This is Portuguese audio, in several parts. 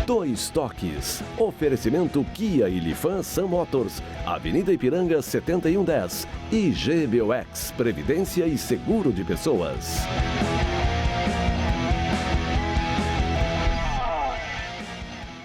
Dois Toques. Oferecimento Kia e Lifan Sam Motors. Avenida Ipiranga 7110. E GBOX. Previdência e Seguro de Pessoas.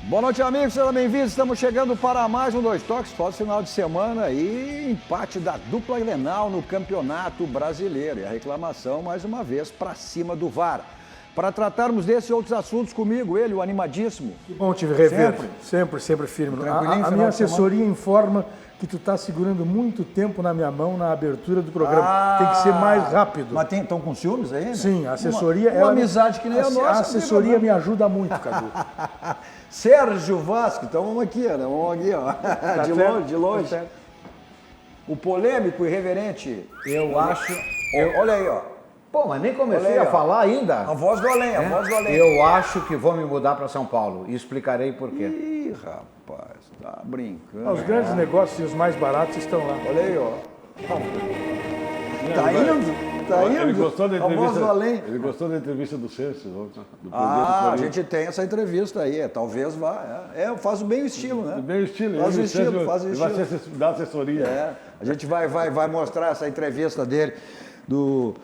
Boa noite, amigos. Sejam bem-vindos. Estamos chegando para mais um Dois Toques, pós-final de semana e empate da dupla Grenal no Campeonato Brasileiro. E a reclamação, mais uma vez, para cima do VAR. Para tratarmos desses e outros assuntos comigo, ele, o animadíssimo. Que bom te rever. Sempre firme. A minha assessoria informa que tu está segurando muito tempo na minha mão na abertura do programa. Tem que ser mais rápido. Mas estão com ciúmes aí? Né? Sim, a assessoria... Uma amizade que nem a nossa. A assessoria me ajuda muito, Cadu. Sérgio Vasco, então vamos aqui, né? Vamos aqui, ó. Tá de certo, longe, de longe. tá certo. O polêmico e irreverente. Eu acho... Olha aí, ó. Pô, mas nem comecei Olha aí, a falar ainda. A voz do além, a voz do além. Eu acho que vou me mudar para São Paulo e explicarei por quê. Ih, rapaz, tá brincando. Os grandes negócios e os mais baratos estão lá. Olha aí, ó. Tá indo? Tá indo? Ele gostou da A voz do entrevista, além. ele gostou da entrevista do Censo, do presidente Ah, do a gente tem essa entrevista aí, talvez vá. Faz bem o estilo, né? Bem o estilo. Faz o ele estilo, faz o ele estilo. vai dar assessoria. A gente vai mostrar essa entrevista dele, do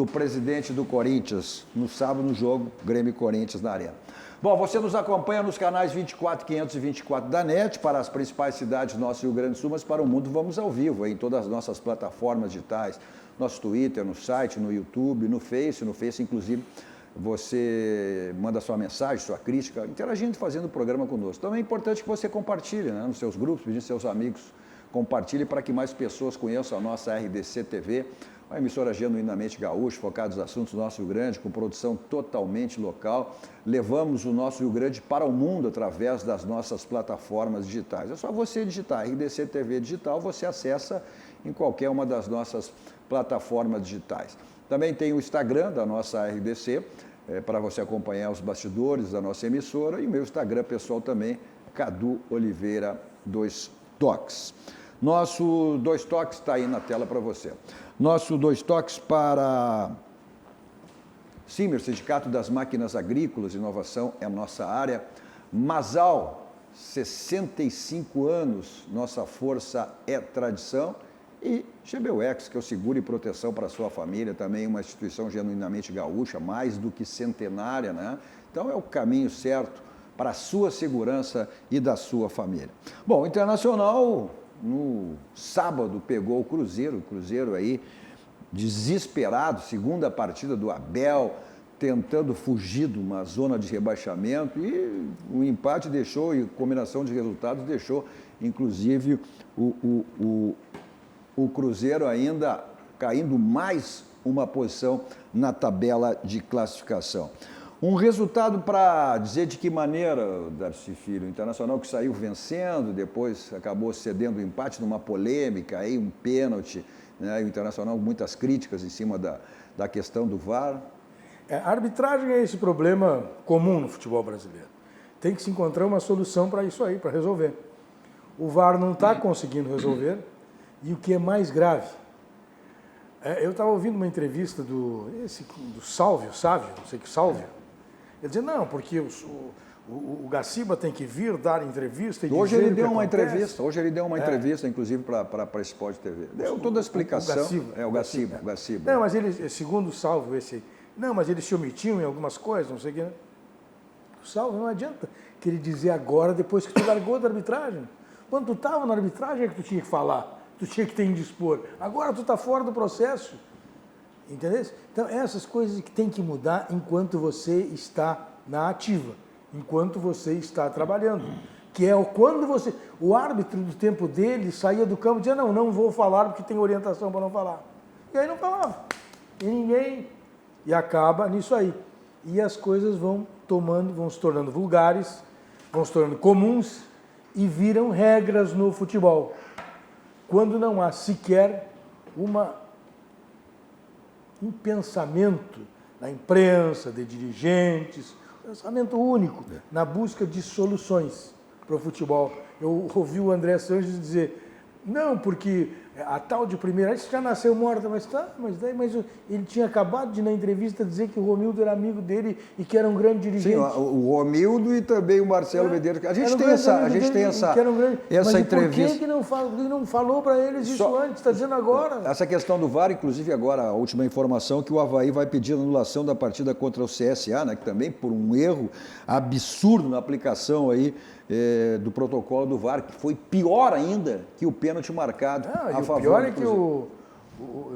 presidente do Corinthians, no sábado, no jogo Grêmio e Corinthians na Arena. Bom, você nos acompanha nos canais 24, 524 da NET, para as principais cidades do nosso Rio Grande do Sul, mas para o mundo vamos ao vivo, em todas as nossas plataformas digitais, nosso Twitter, no site, no YouTube, no Face inclusive, você manda sua mensagem, sua crítica, interagindo, fazendo o programa conosco. Também é importante que você compartilhe, né, nos seus grupos, pedir seus amigos, compartilhe para que mais pessoas conheçam a nossa RDC TV, uma emissora genuinamente gaúcha, focada nos assuntos do nosso Rio Grande, com produção totalmente local. Levamos o nosso Rio Grande para o mundo através das nossas plataformas digitais. É só você digitar RDC TV Digital, você acessa em qualquer uma das nossas plataformas digitais. Também tem o Instagram da nossa RDC, para você acompanhar os bastidores da nossa emissora, e o meu Instagram pessoal também, Cadu Oliveira 2 Toques. Nosso Dois Toques está aí na tela para você. Nosso Dois Toques para Simer, Sindicato das Máquinas Agrícolas, inovação é a nossa área. Masal, 65 anos, nossa força é tradição. E GBOX, que é o seguro e proteção para a sua família, também uma instituição genuinamente gaúcha, mais do que centenária, né? Então é o caminho certo para a sua segurança e da sua família. Bom, o Internacional, no sábado, pegou o Cruzeiro aí, desesperado, segunda partida do Abel, tentando fugir de uma zona de rebaixamento, e o empate deixou, e combinação de resultados deixou, inclusive, o Cruzeiro ainda caindo mais uma posição na tabela de classificação. Um resultado para dizer de que maneira, Darcy Filho, o Internacional que saiu vencendo, depois acabou cedendo o empate numa polêmica, aí um pênalti, né? O Internacional com muitas críticas em cima da questão do VAR. A arbitragem é esse problema comum no futebol brasileiro. Tem que se encontrar uma solução para isso aí, para resolver. O VAR não está conseguindo resolver, e o que é mais grave, eu estava ouvindo uma entrevista do Sávio, não sei que Sálvio. Ele dizia, não, porque o Gaciba tem que vir dar entrevista e hoje dizer ele deu uma acontece. entrevista, Hoje ele deu uma entrevista, inclusive, para Sport TV. Deu toda a explicação. O Gaciba. O Gaciba. Não, mas ele, segundo o Sálvio, mas eles se omitiam em algumas coisas, não sei o que. O Sálvio não adianta que ele dizer agora, depois que tu largou da arbitragem. Quando tu estava na arbitragem é que tu tinha que falar, tu tinha que te indispor. Agora tu está fora do processo. Entendeu? Então, essas coisas que tem que mudar enquanto você está na ativa, enquanto você está trabalhando. Que é quando você... O árbitro do tempo dele saía do campo e dizia, não vou falar porque tem orientação para não falar. E aí não falava. E ninguém... E acaba nisso aí. E as coisas vão se tornando vulgares, vão se tornando comuns e viram regras no futebol. Quando não há sequer um pensamento da imprensa, de dirigentes, um pensamento único na busca de soluções para o futebol. Eu ouvi o André Sanches dizer, não, porque a tal de primeira, isso já nasceu morta, mas ele tinha acabado de, na entrevista, dizer que o Romildo era amigo dele e que era um grande dirigente. Sim, o Romildo e também o Marcelo Medeiros. A gente tem essa mas entrevista. Por que não falou para eles isso antes? Está dizendo agora? Essa questão do VAR, inclusive agora a última informação que o Avaí vai pedir anulação da partida contra o CSA, né, que também por um erro absurdo na aplicação aí do protocolo do VAR, que foi pior ainda que o pênalti marcado a favor. O pior é que o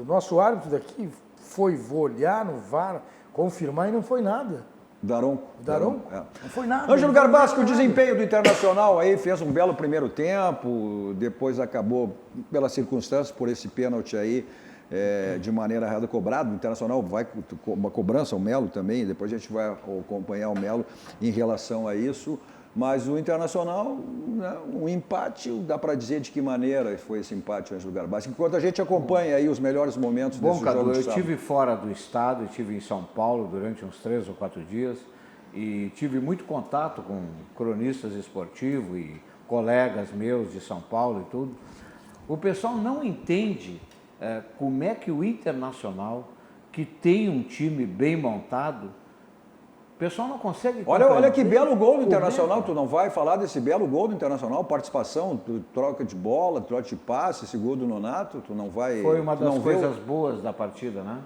nosso árbitro daqui vou olhar no VAR, confirmar e não foi nada. Daronco. Não foi nada. Ângelo Garbasco, o desempenho do Internacional aí fez um belo primeiro tempo, depois acabou, pelas circunstâncias, por esse pênalti aí, de maneira errada cobrado. O Internacional vai com uma cobrança, o Melo também, depois a gente vai acompanhar o Melo em relação a isso. Mas o Internacional, né, um empate, dá para dizer de que maneira foi esse empate, Ângelo Garbasco? Enquanto a gente acompanha aí os melhores momentos desse jogo. Bom, Cadu, eu estive fora do estado, estive em São Paulo durante uns 3 ou 4 dias e tive muito contato com cronistas esportivos e colegas meus de São Paulo e tudo. O pessoal não entende como é que o Internacional, que tem um time bem montado, o pessoal não consegue... Olha que belo gol do Internacional, tu não vai falar desse belo gol do Internacional, participação, troca de bola, troca de passe, esse gol do Nonato, tu não vai... Foi uma das coisas boas da partida, né?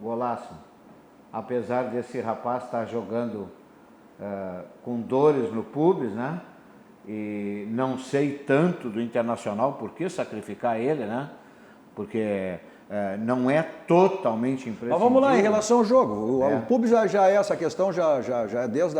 Golaço. Apesar desse rapaz estar jogando com dores no pubis, né? E não sei tanto do Internacional por que sacrificar ele, né? Porque... não é totalmente imprescindível. Mas vamos lá, em relação ao jogo. O público já é essa questão, já é desde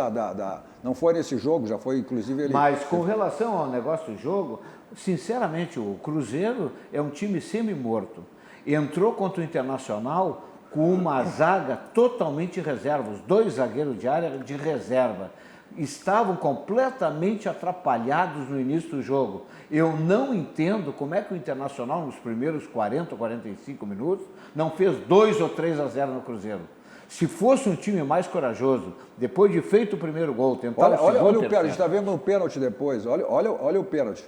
não foi nesse jogo, já foi inclusive ele... Mas com relação ao negócio do jogo, sinceramente, o Cruzeiro é um time semi-morto. Entrou contra o Internacional com uma zaga totalmente reserva, os 2 zagueiros de área de reserva. Estavam completamente atrapalhados no início do jogo. Eu não entendo como é que o Internacional, nos primeiros 40 ou 45 minutos, não fez 2 ou 3-0 no Cruzeiro. Se fosse um time mais corajoso, depois de feito o primeiro gol, tentar olha o pênalti, a gente está vendo o pênalti depois, olha o pênalti,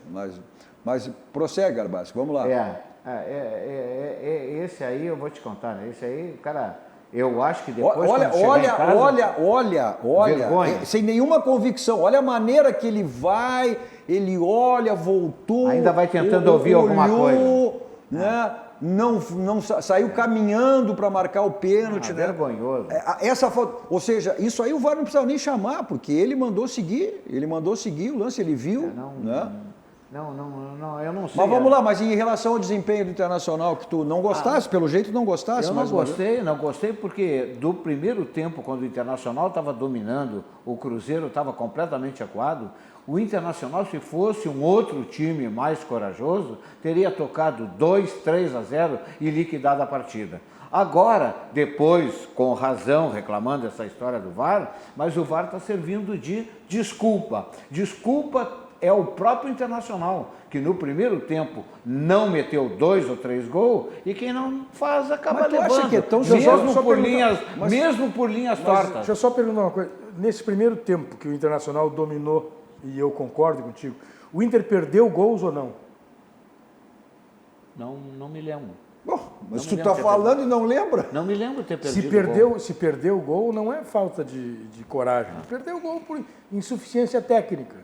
mas prossegue, Garbasco, vamos lá. Esse aí eu vou te contar, né? Esse aí, cara... Eu acho que depois olha, sem nenhuma convicção, olha a maneira que ele vai, ele olha, voltou. Ainda vai tentando ouvir alguma coisa. Né? Não saiu caminhando para marcar o pênalti. Né? Vergonhoso. Ou seja, isso aí o VAR não precisa nem chamar, porque ele mandou seguir o lance, ele viu. Né? Não, eu não sei. Mas vamos lá, mas em relação ao desempenho do Internacional, que tu não gostasse, pelo jeito não gostasse. Eu não gostei porque do primeiro tempo, quando o Internacional estava dominando, o Cruzeiro estava completamente acuado, o Internacional, se fosse um outro time mais corajoso, teria tocado 2-3-0 e liquidado a partida. Agora, depois, com razão, reclamando essa história do VAR, mas o VAR está servindo de desculpa. Desculpa é o próprio Internacional, que no primeiro tempo não meteu 2 ou 3 gols e quem não faz acaba levando. Acha que é tão mesmo por linhas tortas. Deixa eu só perguntar uma coisa. Nesse primeiro tempo que o Internacional dominou, e eu concordo contigo, o Inter perdeu gols ou não? Não me lembro. Bom, mas tu está falando e não lembra? Não me lembro de ter perdido gol. Se perdeu o gol, não é falta de coragem. Perdeu o gol por insuficiência técnica.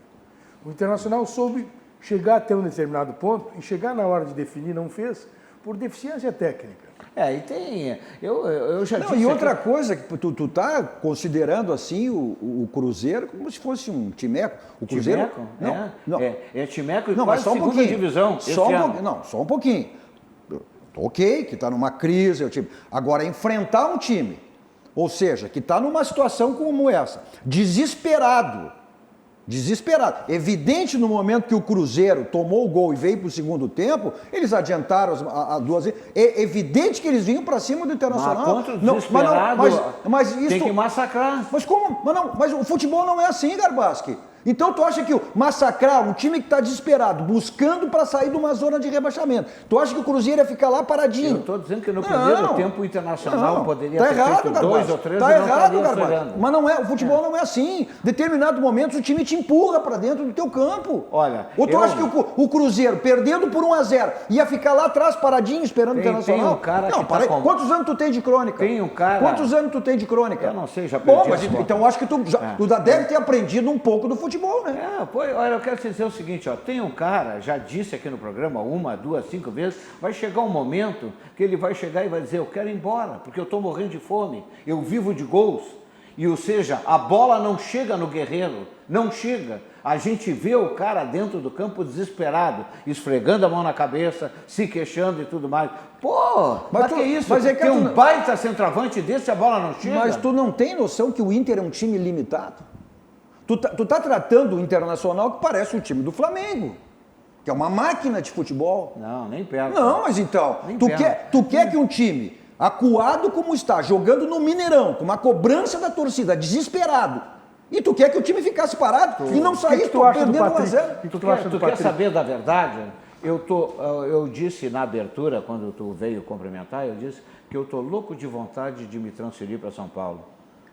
O Internacional soube chegar até um determinado ponto e chegar na hora de definir não fez por deficiência técnica. E tem... Eu já disse... E outra coisa, que tu tá considerando assim o Cruzeiro como se fosse um timeco. O Cruzeiro... Timeco? Não. É timeco e quase segunda divisão. Só um pouquinho. Ok, que está numa crise. O time. Agora, enfrentar um time, ou seja, que está numa situação como essa, desesperado. Evidente no momento que o Cruzeiro tomou o gol e veio para o segundo tempo, eles adiantaram as duas vezes. É evidente que eles vinham para cima do Internacional. Mas contra o desesperado, mas isso, tem que massacrar. Mas como? Mas o futebol não é assim, Garbaschi. Então tu acha que massacrar um time que está desesperado, buscando para sair de uma zona de rebaixamento, tu acha que o Cruzeiro ia ficar lá paradinho? Eu estou dizendo que no primeiro tempo o Internacional poderia ter errado, feito 2 ou 3 tá e não errado, estaria Garbagem. chegando. Mas não é, o futebol não é assim. Determinado momentos o time te empurra para dentro do teu campo. Olha, ou tu acha que o Cruzeiro, perdendo por 1-0, ia ficar lá atrás paradinho esperando o Internacional? Tem um cara não, que tá com... Quantos anos tu tem de crônica? Tem um cara... Quantos anos tu tem de crônica? Eu não sei, já Bom, perdi mas as contas. então eu acho que tu já deve ter aprendido um pouco do futebol, né? Olha, eu quero te dizer o seguinte, ó, tem um cara, já disse aqui no programa 1, 2, 5 vezes, vai chegar um momento que ele vai chegar e vai dizer, eu quero ir embora, porque eu estou morrendo de fome, eu vivo de gols. E, ou seja, a bola não chega no guerreiro, não chega. A gente vê o cara dentro do campo desesperado, esfregando a mão na cabeça, se queixando e tudo mais. Pô, mas que isso? Mas é que tem um baita centroavante desse, a bola não chega. Mas tu não tem noção que o Inter é um time limitado? Tu tá tratando o Internacional que parece um time do Flamengo, que é uma máquina de futebol. Não, nem perto. Não, mas então, tu quer que um time acuado como está, jogando no Mineirão, com uma cobrança da torcida, desesperado, e tu quer que o time ficasse parado e não saísse perdendo 1-0? Tu quer saber da verdade? Eu disse na abertura, quando tu veio cumprimentar, eu disse que eu estou louco de vontade de me transferir para São Paulo.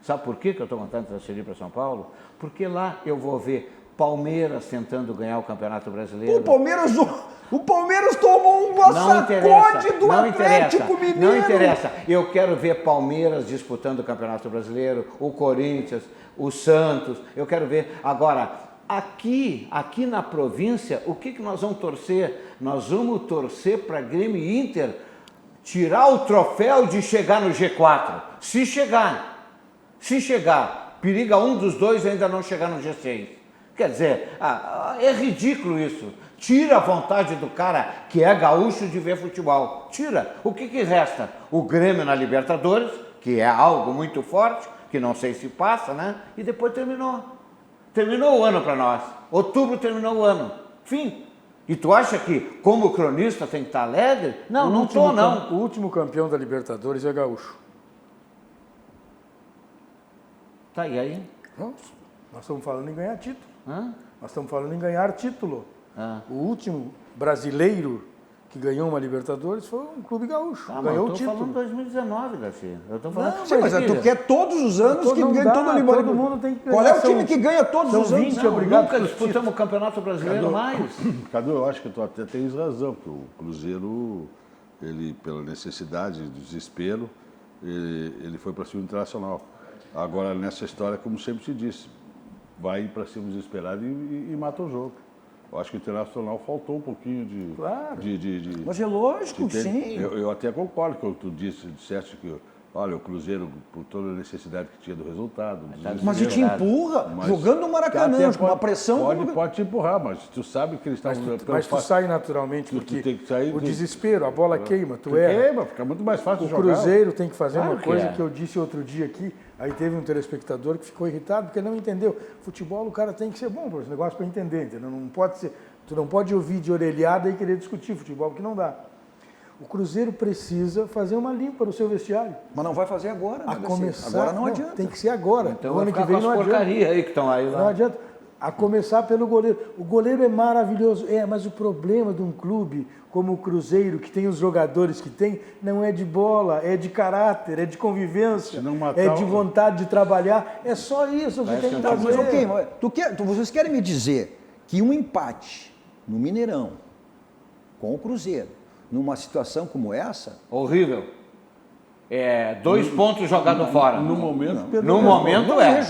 Sabe por que eu estou com vontade de transferir para São Paulo? Porque lá eu vou ver Palmeiras tentando ganhar o Campeonato Brasileiro. O Palmeiras tomou um sacode do Atlético Mineiro. Não interessa. Eu quero ver Palmeiras disputando o Campeonato Brasileiro, o Corinthians, o Santos. Eu quero ver. Agora, aqui na província, o que nós vamos torcer? Nós vamos torcer para Grêmio e Inter tirar o troféu de chegar no G4. Se chegar, periga um dos dois ainda não chegar no G6. Quer dizer, é ridículo isso. Tira a vontade do cara que é gaúcho de ver futebol. Tira. O que resta? O Grêmio na Libertadores, que é algo muito forte, que não sei se passa, né? E depois terminou. Terminou o ano para nós. Outubro terminou o ano. Fim. E tu acha que, como cronista, tem que estar alegre? Não, não estou, não. O último campeão da Libertadores é gaúcho. Tá, e aí? Nós estamos falando em ganhar título. Hã? Nós estamos falando em ganhar título. Ah. O último brasileiro que ganhou uma Libertadores foi um clube gaúcho. Ganhou o título. Eu estou falando 2019, Garcia. Eu estou falando... Sim, mas tu quer todos os anos que ganha todo o Libertadores. Todo mundo tem que Qual é o time que ganha todos os anos? Nunca disputamos o Campeonato Brasileiro mais. Cadu, eu acho que tu até tens razão, porque o Cruzeiro, ele, pela necessidade, desespero, ele foi para cima do Internacional. Agora, nessa história, como sempre se disse, vai para cima desesperado e mata o jogo. Eu acho que o Internacional faltou um pouquinho de... Claro. Mas é lógico, sim. Eu até concordo com o que tu disseste que, olha, o Cruzeiro, por toda a necessidade que tinha do resultado... Mas ele te empurra, jogando no Maracanã, com uma pressão... Pode te empurrar, mas tu sabe que eles estavam... Mas tu sai naturalmente, porque tem que sair o desespero, a bola queima, tu queima, fica muito mais fácil o jogar. O Cruzeiro tem que fazer uma coisa que eu disse outro dia aqui, aí teve um telespectador que ficou irritado porque não entendeu. Futebol, o cara tem que ser bom para esse negócio para entender, entendeu? Não pode ser... Tu não pode ouvir de orelhada e querer discutir futebol, porque não dá. O Cruzeiro precisa fazer uma limpa no seu vestiário. Mas não vai fazer agora, né? Agora não adianta. Tem que ser agora. Então vai ficar com as porcarias aí que estão aí lá. Não adianta. A começar pelo goleiro. O goleiro é maravilhoso, mas o problema de um clube como o Cruzeiro, que tem os jogadores que tem, não é de bola, é de caráter, é de convivência, é de vontade de trabalhar. É só isso que tem que fazer. Mas vocês querem me dizer que um empate no Mineirão com o Cruzeiro, numa situação como essa... Horrível. 2 pontos jogados fora. No momento, no momento é.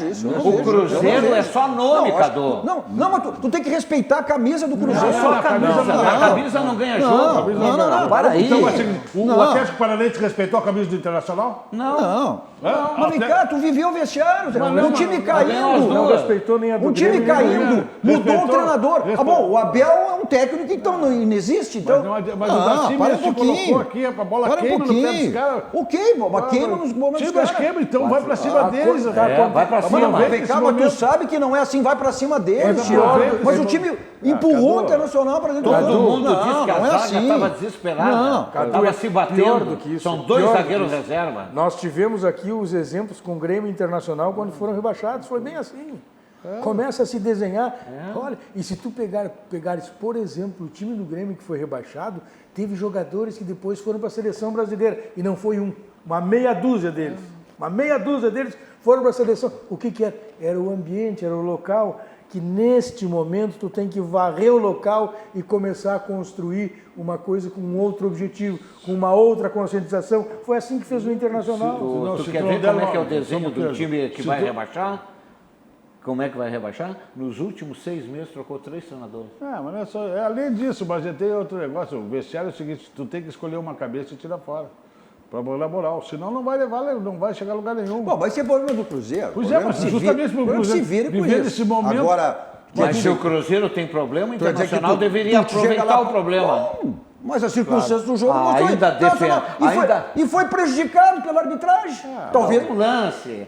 O Cruzeiro é só nome, Cadu. Não, mas tu tem que respeitar a camisa do Cruzeiro. Só a camisa. A camisa não ganha jogo. Não, para aí. Então, assim, o Atlético Paranaense respeitou a camisa do Internacional? Não. Mas vem cá, tu viveu o vestiário. O time caindo. Não respeitou nem a do O time Grêmio, caindo. Mudou o treinador. Bom, o Abel é um técnico que então não existe. Então... Mas o time para um pouquinho. Aqui, a bola queima no pé dos caras. Ok, mas queima nos momentos dos caras. Queima, então vai pra cima deles. Vai pra cima. Vem cá, mas tu sabe que não é assim, vai pra cima deles. Mas o time empurrou o Internacional pra dentro do campo. Todo mundo disse que a zaga assim. estava desesperada. Estava se batendo. Do que isso. São 2 zagueiros reserva. Nós tivemos aqui os exemplos com o Grêmio Internacional quando foram rebaixados. Foi bem assim. Começa a se desenhar. Olha, e se tu pegares, por exemplo, o time do Grêmio que foi rebaixado, teve jogadores que depois foram para a seleção brasileira. E não foi uma meia dúzia deles. Uma meia dúzia deles foram para a seleção. O que era? Era o ambiente, era o local, que neste momento tu tem que varrer o local e começar a construir uma coisa com um outro objetivo, com uma outra conscientização. Foi assim que fez o Internacional. Tu quer ver como é que é o desenho do time que vai rebaixar? Como é que vai rebaixar? Nos últimos 6 meses trocou 3 treinadores. Mas não é só. Além disso, mas tem outro negócio. O vestiário é o seguinte, tu tem que escolher uma cabeça e tirar fora. Para dar moral. Senão não vai chegar a lugar nenhum. Bom, mas esse é o problema do Cruzeiro. Pois é, mas justamente para o Cruzeiro se vira com viver isso. nesse momento. Agora, Mas se o Cruzeiro tem problema, o Internacional deveria aproveitar o problema. Mas as circunstâncias do jogo Ainda e foi prejudicado pela arbitragem. Talvez. Um lance.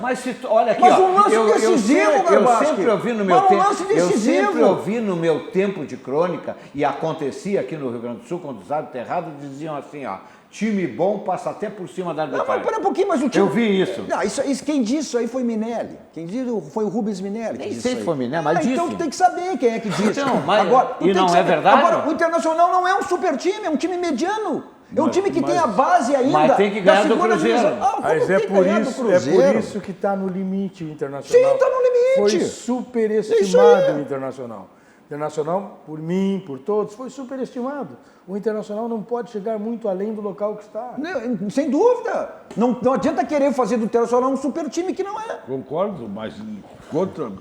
Mas se olha aqui, um lance decisivo, eu sempre ouvi no meu mas um tempo. lance decisivo. Eu sempre ouvi no meu tempo de crônica, e acontecia aqui no Rio Grande do Sul, quando os árbitros errados diziam assim, ó, time bom passa até por cima da arbitragem. Não, mas pera um pouquinho, mas o time... Eu vi isso. Não, quem disse isso aí foi Minelli. Quem disse foi o Rubens Minelli. Nem sei se foi Minelli, mas disse. Então tu tem que saber quem é que disse. Então, mas, agora, e não é verdade? Agora, o Internacional não é um super time, é um time mediano. É um time que tem a base ainda. Mas tem que ganhar do Cruzeiro. Mas é por isso que está no limite o Internacional. Sim, está no limite. Foi superestimado o Internacional. O Internacional, por mim, por todos, foi superestimado. O Internacional não pode chegar muito além do local que está. Não, sem dúvida. Não adianta querer fazer do Internacional um super time que não é. Concordo, mas contra o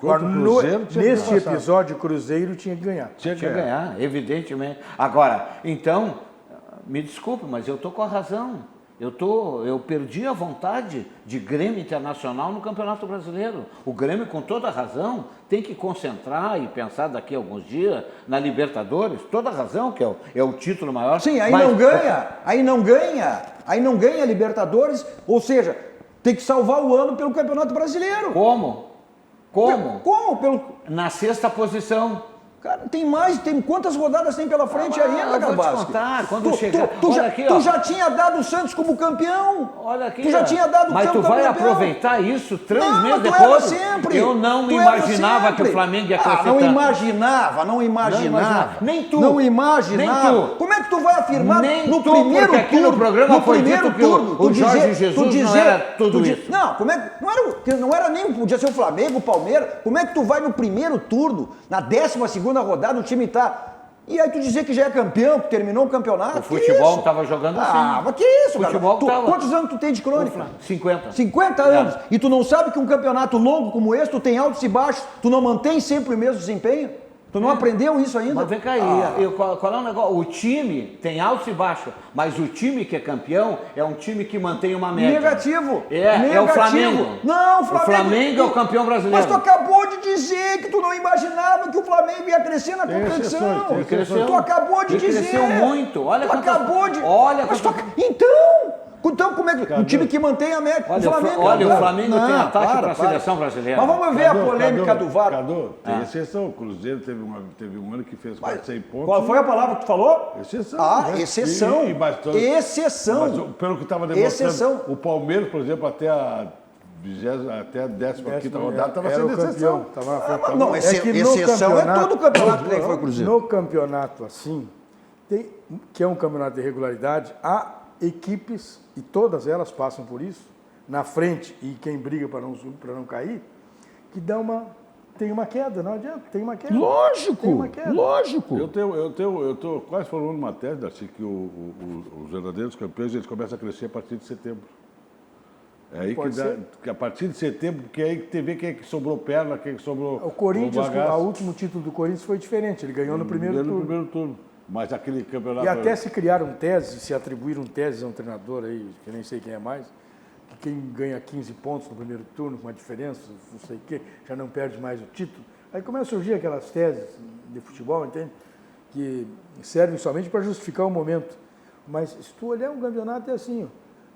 Cruzeiro... Nesse episódio, o Cruzeiro tinha que ganhar. Tinha que ganhar, evidentemente. Agora, então, me desculpe, mas eu estou com a razão. Eu perdi a vontade de Grêmio Internacional no Campeonato Brasileiro. O Grêmio, com toda a razão, tem que concentrar e pensar daqui a alguns dias na Libertadores. Toda a razão, que é o título maior. Sim, aí não ganha a Libertadores, ou seja, tem que salvar o ano pelo Campeonato Brasileiro. Como? Como? Na 6ª posição. Cara, tem quantas rodadas tem pela frente ainda, Garbaschi? Vou te contar, quando chegar... Tu já tinha dado o Santos como campeão. Olha aqui, tu já tinha dado o mas tu vai aproveitar isso 3 meses depois? Sempre. Eu não imaginava que o Flamengo ia crescer tanto. Não imaginava. Nem tu. Não imaginava. Nem tu. Como é que tu vai afirmar Nem no tu, primeiro porque aqui turno? no programa foi dito que o Jorge Jesus não era tudo isso. Não, não era nem, podia ser o Flamengo, o Palmeiras. Como é que tu vai no primeiro turno, na 12ª rodada, o time tá... E aí tu dizer que já é campeão, que terminou o campeonato? O futebol estava jogando assim. Mas que isso, cara? Tava... Quantos anos tu tem de crônica? 50. 50 anos. E tu não sabe que um campeonato longo como esse, tu tem altos e baixos, tu não mantém sempre o mesmo desempenho? Tu não aprendeu isso ainda? Mas vem cá aí, qual é o negócio? O time tem altos e baixos, mas o time que é campeão é um time que mantém uma média. Negativo. É o Flamengo. Não, o Flamengo é o campeão brasileiro. Mas tu acabou de dizer que tu não imaginava que o Flamengo ia crescer na competição. Cresceu. Tu acabou de dizer. Cresceu muito. Olha tu acabou de... Olha Então, como é que... Um time que mantém a média... Olha, o Flamengo tem ataque para a seleção brasileira. Mas vamos ver a polêmica do VAR. Tem exceção. O Cruzeiro teve um ano que fez quase 100 pontos. Qual foi a palavra que tu falou? Exceção. Exceção. Exceção. Mas pelo que estava demonstrando, o Palmeiras, por exemplo, até a 15ª rodada estava sendo exceção. Não, exceção é todo o campeonato que foi o Cruzeiro. No campeonato assim, que é um campeonato de regularidade, há equipes, e todas elas passam por isso, na frente, e quem briga para não cair, que tem uma queda, não adianta, tem uma queda. Lógico. Eu estou quase falando uma tese, Darcy, que os verdadeiros campeões eles começam a crescer a partir de setembro. É aí que a partir de setembro, porque aí que vê quem é que sobrou perna, quem é que sobrou... O Corinthians, o último título do Corinthians foi diferente, ele ganhou no primeiro turno. Mas aquele campeonato... E até se criaram teses, se atribuíram teses a um treinador aí, que nem sei quem é mais, que quem ganha 15 pontos no primeiro turno, com uma diferença, não sei o quê, já não perde mais o título. Aí começa a surgir aquelas teses de futebol, entende? Que servem somente para justificar o momento. Mas se tu olhar um campeonato é assim, ó,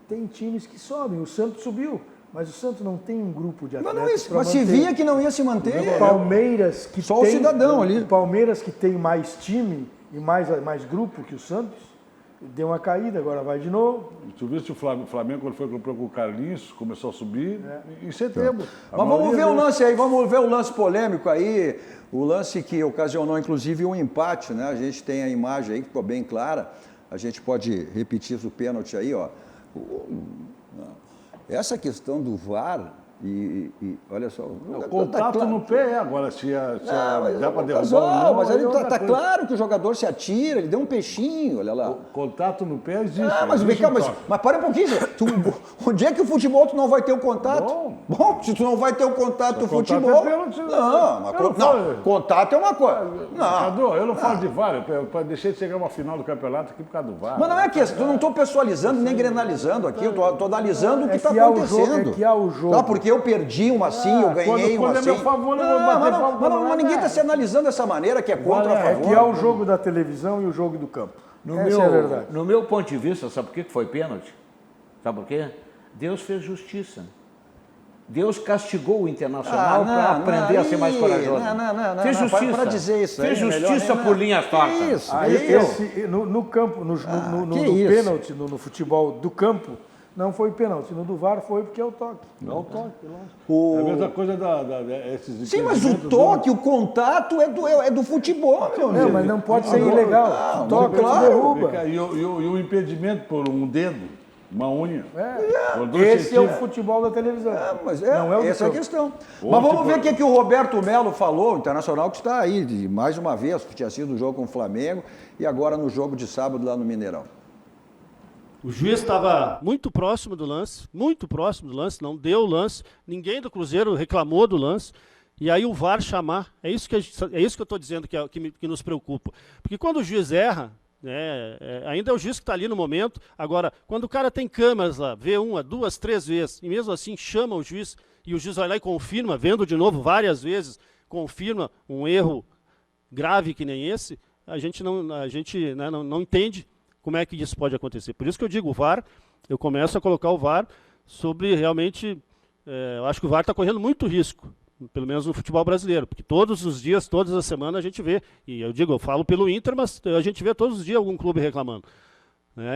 tem times que sobem, o Santos subiu, mas o Santos não tem um grupo de atletas. Mas se via que não ia se manter... O Palmeiras que o cidadão ali. O Palmeiras que tem mais time e mais grupo que o Santos, deu uma caída, agora vai de novo. Tu viu se o Flamengo, quando foi comprou com o Carlinhos, começou a subir em setembro. Mas vamos ver o lance aí, vamos ver o lance polêmico aí, o lance que ocasionou inclusive um empate, né? A gente tem a imagem aí que ficou bem clara, a gente pode repetir o pênalti aí, ó. Essa questão do VAR, e olha só... O contato no pé, agora, se dá para derrubar não, ou não, mas ele outra tá coisa. claro que o jogador se atira, ele deu um peixinho, olha lá. O contato no pé existe. Mas vem existe cá, um toque. mas para um pouquinho, onde é que o futebol tu não vai ter o contato? Bom, se tu não vai ter o contato do futebol... É pênalti, não, contato é uma coisa. Não. Cadu, eu não falo de VAR, eu deixei de chegar uma final do campeonato aqui por causa do VAR. Mas não é questão, eu não estou pessoalizando nem grenalizando aqui, eu estou analisando o que está acontecendo. É que há o jogo. Tá, porque eu perdi uma assim, eu ganhei uma quando assim. é meu favor, eu vou bater palma. Mas ninguém está se analisando dessa maneira que é contra a É favor. que há o jogo da televisão e o jogo do campo. Essa é a verdade. No meu ponto de vista, sabe por que foi pênalti? Sabe por quê? Deus fez justiça. Deus castigou o Internacional para aprender a ser mais corajoso. Fez justiça. Para dizer isso fez aí, justiça por linhas tortas. Isso, No campo, no pênalti, no futebol do campo, não foi pênalti. No do VAR foi porque é o toque. É o toque, lógico. É a mesma coisa esses Sim, mas o toque, o contato é do futebol, meu amigo. Não, mas não pode ser ilegal. Toque, Claro. Derruba. E o impedimento por um dedo, uma unha. Esse é o futebol da televisão. Mas não é o essa é a questão. Mas vamos ver o que o Roberto Melo falou, o Internacional que está aí, mais uma vez, que tinha sido no jogo com o Flamengo e agora no jogo de sábado lá no Mineirão. O juiz estava muito próximo do lance, não deu o lance, ninguém do Cruzeiro reclamou do lance, e aí o VAR chamar, é isso que eu estou dizendo que nos preocupa. Porque quando o juiz erra, ainda é o juiz que está ali no momento, agora, quando o cara tem câmeras lá, vê uma, duas, três vezes, e mesmo assim chama o juiz, e o juiz vai lá e confirma, vendo de novo várias vezes, confirma um erro grave que nem esse, a gente não entende como é que isso pode acontecer. Por isso que eu digo, o VAR, eu começo a colocar o VAR sobre realmente, eu acho que o VAR está correndo muito risco, pelo menos no futebol brasileiro, porque todos os dias, todas as semanas a gente vê, e eu falo pelo Inter, mas a gente vê todos os dias algum clube reclamando.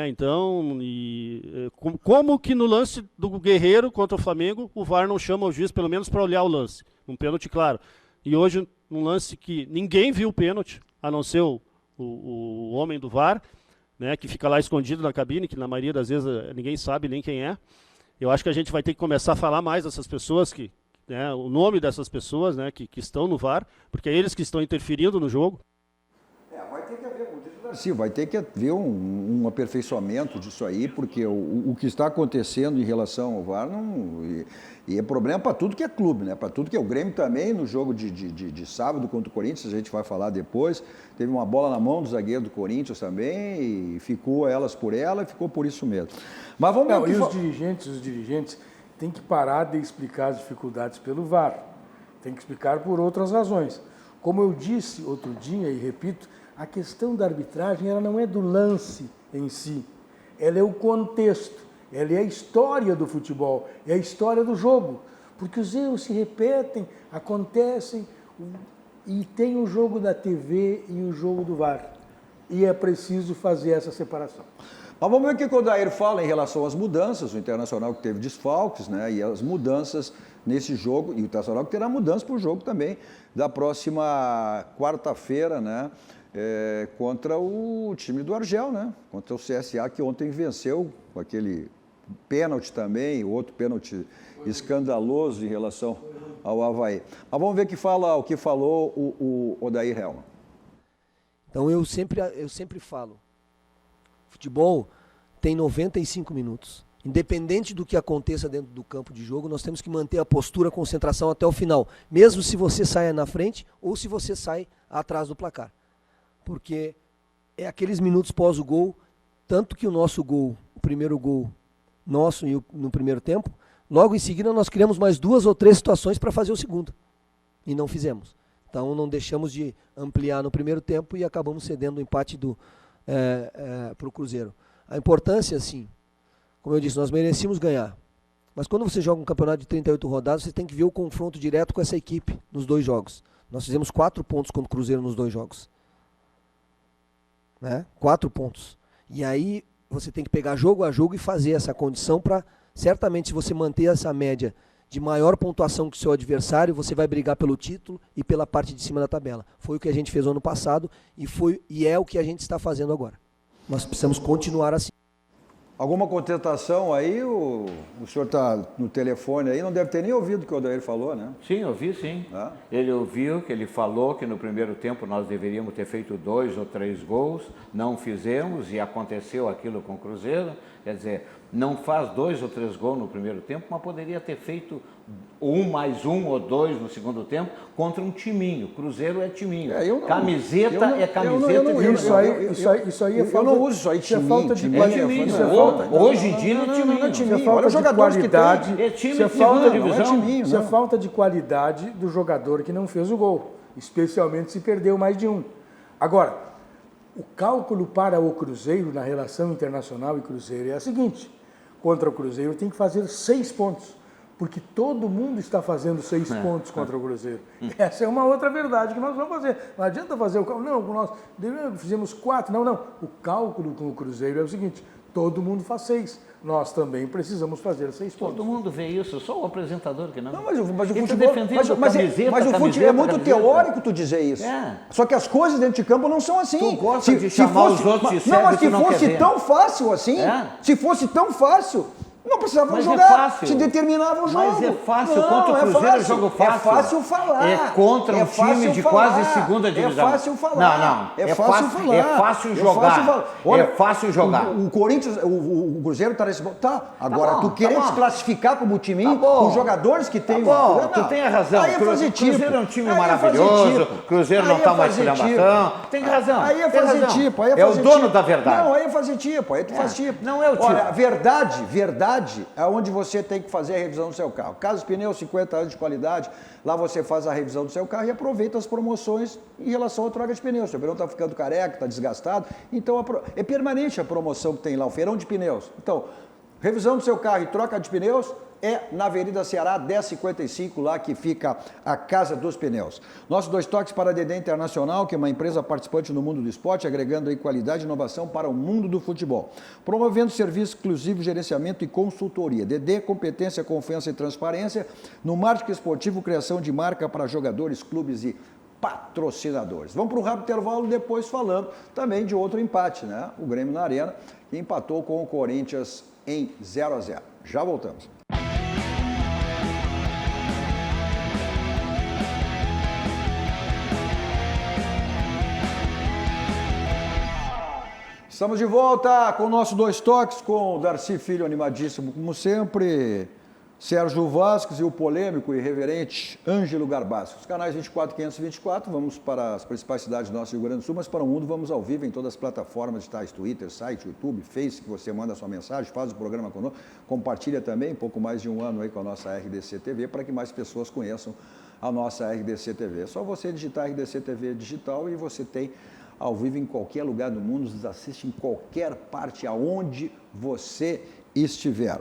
Então, como que no lance do Guerreiro contra o Flamengo, o VAR não chama o juiz pelo menos para olhar o lance, um pênalti claro. E hoje, um lance que ninguém viu o pênalti, a não ser o homem do VAR, que fica lá escondido na cabine, que na maioria das vezes ninguém sabe nem quem é. Eu acho que a gente vai ter que começar a falar mais dessas pessoas, o nome dessas pessoas que estão no VAR, porque é eles que estão interferindo no jogo. Vai ter que haver, sim, vai ter que haver um aperfeiçoamento disso aí, porque o que está acontecendo em relação ao VAR e é problema para tudo que é clube, né? Para tudo que é o Grêmio também, no jogo de sábado contra o Corinthians, a gente vai falar depois, teve uma bola na mão do zagueiro do Corinthians também, e ficou elas por ela e ficou por isso mesmo. Mas vamos ver os dirigentes têm que parar de explicar as dificuldades pelo VAR, tem que explicar por outras razões. Como eu disse outro dia e repito, a questão da arbitragem ela não é do lance em si, ela é o contexto, ela é a história do futebol, é a história do jogo, porque os erros se repetem, acontecem, e tem o jogo da TV e o jogo do VAR, e é preciso fazer essa separação. Mas vamos ver o que o Odair fala em relação às mudanças, o Internacional que teve desfalques, e as mudanças nesse jogo, e o Internacional que terá mudança para o jogo também da próxima quarta-feira, contra o time do Argel, contra o CSA, que ontem venceu com aquele pênalti também, outro pênalti escandaloso em relação ao Avaí. Mas vamos ver o que falou o Odair Helman. Então eu sempre falo, futebol tem 95 minutos. Independente do que aconteça dentro do campo de jogo, nós temos que manter a postura, a concentração até o final, mesmo se você saia na frente ou se você sai atrás do placar. Porque é aqueles minutos pós o gol, tanto que o nosso gol, o primeiro gol nosso no primeiro tempo, logo em seguida nós criamos mais 2 ou 3 situações para fazer o segundo, e não fizemos. Então não deixamos de ampliar no primeiro tempo e acabamos cedendo o empate para o Cruzeiro. A importância, assim, como eu disse, nós merecíamos ganhar, mas quando você joga um campeonato de 38 rodadas, você tem que ver o confronto direto com essa equipe nos 2 jogos. Nós fizemos 4 pontos contra o Cruzeiro nos 2 jogos. 4 pontos. E aí você tem que pegar jogo a jogo e fazer essa condição para, certamente, se você manter essa média de maior pontuação que o seu adversário, você vai brigar pelo título e pela parte de cima da tabela. Foi o que a gente fez no ano passado e é o que a gente está fazendo agora. Nós precisamos continuar assim. Alguma contestação aí? O senhor está no telefone aí, não deve ter nem ouvido o que o Odair falou, né? Sim, ouvi sim. Ah. Ele ouviu que ele falou que no primeiro tempo nós deveríamos ter feito 2 ou 3 gols, não fizemos e aconteceu aquilo com o Cruzeiro. Quer dizer, não faz 2 ou 3 gols no primeiro tempo, mas poderia ter feito 1 mais 1 ou 2 no segundo tempo contra um timinho. Cruzeiro é timinho. Camiseta é camiseta. Isso aí é falta. Eu não uso isso aí, Isso é falta de timinho. Hoje em dia não é timinho. Isso é falta de qualidade. É time de segunda divisão. Isso é falta de qualidade do jogador que não fez o gol, especialmente se perdeu mais de um. Agora, o cálculo para o Cruzeiro na relação internacional e Cruzeiro é a seguinte: contra o Cruzeiro tem que fazer 6 pontos, porque todo mundo está fazendo 6 pontos contra o Cruzeiro. Essa é uma outra verdade que nós vamos fazer. Não adianta fazer o cálculo, não, nós fizemos 4, não. O cálculo com o Cruzeiro é o seguinte: todo mundo faz 6. Nós também precisamos fazer 6 pontos. Todo mundo vê isso, só o apresentador que não. Não, mas o Ele futebol, tá defendendo mas o futebol é muito camiseta. teórico tu dizer isso. É. Só que as coisas dentro de campo não são assim. Tu gosta de chamar os outros de cego, mas tu se não quer fosse ver. tão fácil assim, se fosse tão fácil, não precisava Mas jogar, é fácil. se determinava o jogo. Mas é fácil, Não, contra o Cruzeiro é jogo fácil. É fácil falar. É contra um time de quase segunda divisão. É fácil falar. Não. É fácil falar. É fácil jogar. Olha, é fácil jogar. O Corinthians, o Cruzeiro está nesse... Tá, agora bom, tu querer tá bom. desclassificar como time Tá bom. com jogadores que tem... Bom, Não, tu tem a razão. Aí é fazer tipo. Cruzeiro é um time Aí é fazer maravilhoso. tipo. Cruzeiro não Aí é está mais fazer esculhambação. Tem razão. Aí é tem fazer razão. tipo. Aí é o fazer dono tipo. da verdade. Não, aí é fazer tipo. Aí tu faz tipo. Não é o tipo. Olha, verdade é onde você tem que fazer a revisão do seu carro. Casa Pneus, 50 anos de qualidade, lá você faz a revisão do seu carro e aproveita as promoções em relação à troca de pneus. O seu pneu está ficando careca, está desgastado, então é permanente a promoção que tem lá, o feirão de pneus. Então, revisão do seu carro e troca de pneus é na Avenida Ceará 1055, lá que fica a Casa dos Pneus. Nossos 2 toques para a Dedé Internacional, que é uma empresa participante no mundo do esporte, agregando aí qualidade e inovação para o mundo do futebol. Promovendo serviço exclusivo, gerenciamento e consultoria. Dedé, competência, confiança e transparência no marketing esportivo, criação de marca para jogadores, clubes e patrocinadores. Vamos para um rápido intervalo, depois falando também de outro empate, né? O Grêmio na Arena, que empatou com o Corinthians em 0-0. Já voltamos. Estamos de volta com o nosso 2 toques, com o Darcy Filho animadíssimo, como sempre, Sérgio Vasques e o polêmico e irreverente Ângelo Garbassi. Os canais 24 e 524, vamos para as principais cidades do nosso Rio Grande do Sul, mas para o mundo vamos ao vivo em todas as plataformas digitais, Twitter, site, YouTube, Face, que você manda a sua mensagem, faz o programa conosco, compartilha também, pouco mais de 1 ano aí com a nossa RDC TV, para que mais pessoas conheçam a nossa RDC TV. É só você digitar RDC TV digital e você tem ao vivo em qualquer lugar do mundo, nos assiste em qualquer parte, aonde você estiver.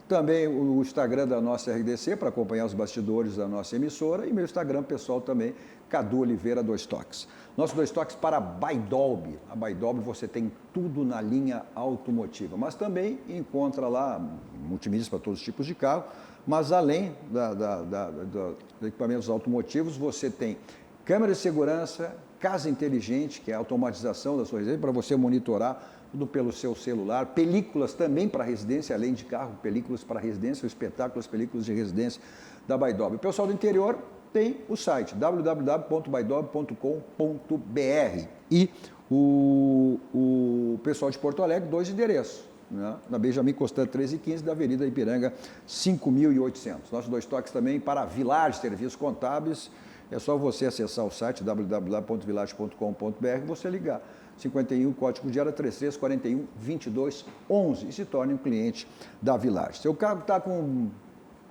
Também o Instagram da nossa RDC, para acompanhar os bastidores da nossa emissora, e meu Instagram pessoal também, Cadu Oliveira 2 Toques. Nossos 2 toques para a Baidolbe. A Baidolbe você tem tudo na linha automotiva, mas também encontra lá multimídias para todos os tipos de carro, mas além dos equipamentos automotivos, você tem câmera de segurança, casa inteligente, que é a automatização da sua residência, para você monitorar tudo pelo seu celular, películas também para residência, além de carro, películas para residência, o espetáculo, as películas de residência da Baidolbe. O pessoal do interior tem o site www.baidolbe.com.br e o pessoal de Porto Alegre, 2 endereços. Né? Na Benjamin Constant 1315, da Avenida Ipiranga 5800. Nossos 2 toques também para Village Serviços Contábeis. É só você acessar o site www.village.com.br e você ligar 51, código de área 3341-2211 e se torne um cliente da Village. Seu carro está com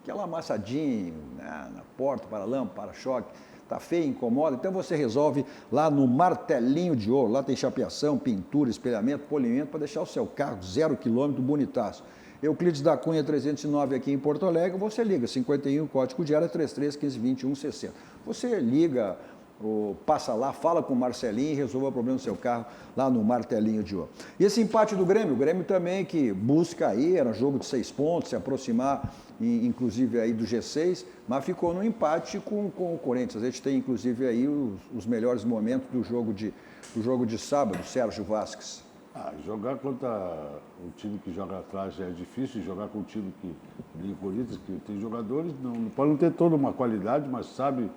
aquela amassadinha, né, na porta, para-lama, para-choque, está feio, incomoda, então você resolve lá no Martelinho de Ouro. Lá tem chapeação, pintura, espelhamento, polimento para deixar o seu carro 0 km bonitaço. Euclides da Cunha 309 aqui em Porto Alegre, você liga 51, código de área 33152160. Você liga passa lá, fala com o Marcelinho e resolva o problema do seu carro lá no Martelinho de Ouro. E esse empate do Grêmio, o Grêmio também que busca aí, era um jogo de 6 pontos, se aproximar inclusive aí do G6, mas ficou no empate com o Corinthians. A gente tem inclusive aí os melhores momentos do jogo de sábado, Sérgio Vasquez. Jogar contra um time que joga atrás já é difícil, jogar com um time que liga o Corinthians, que tem jogadores, pode não ter toda uma qualidade, mas sabe o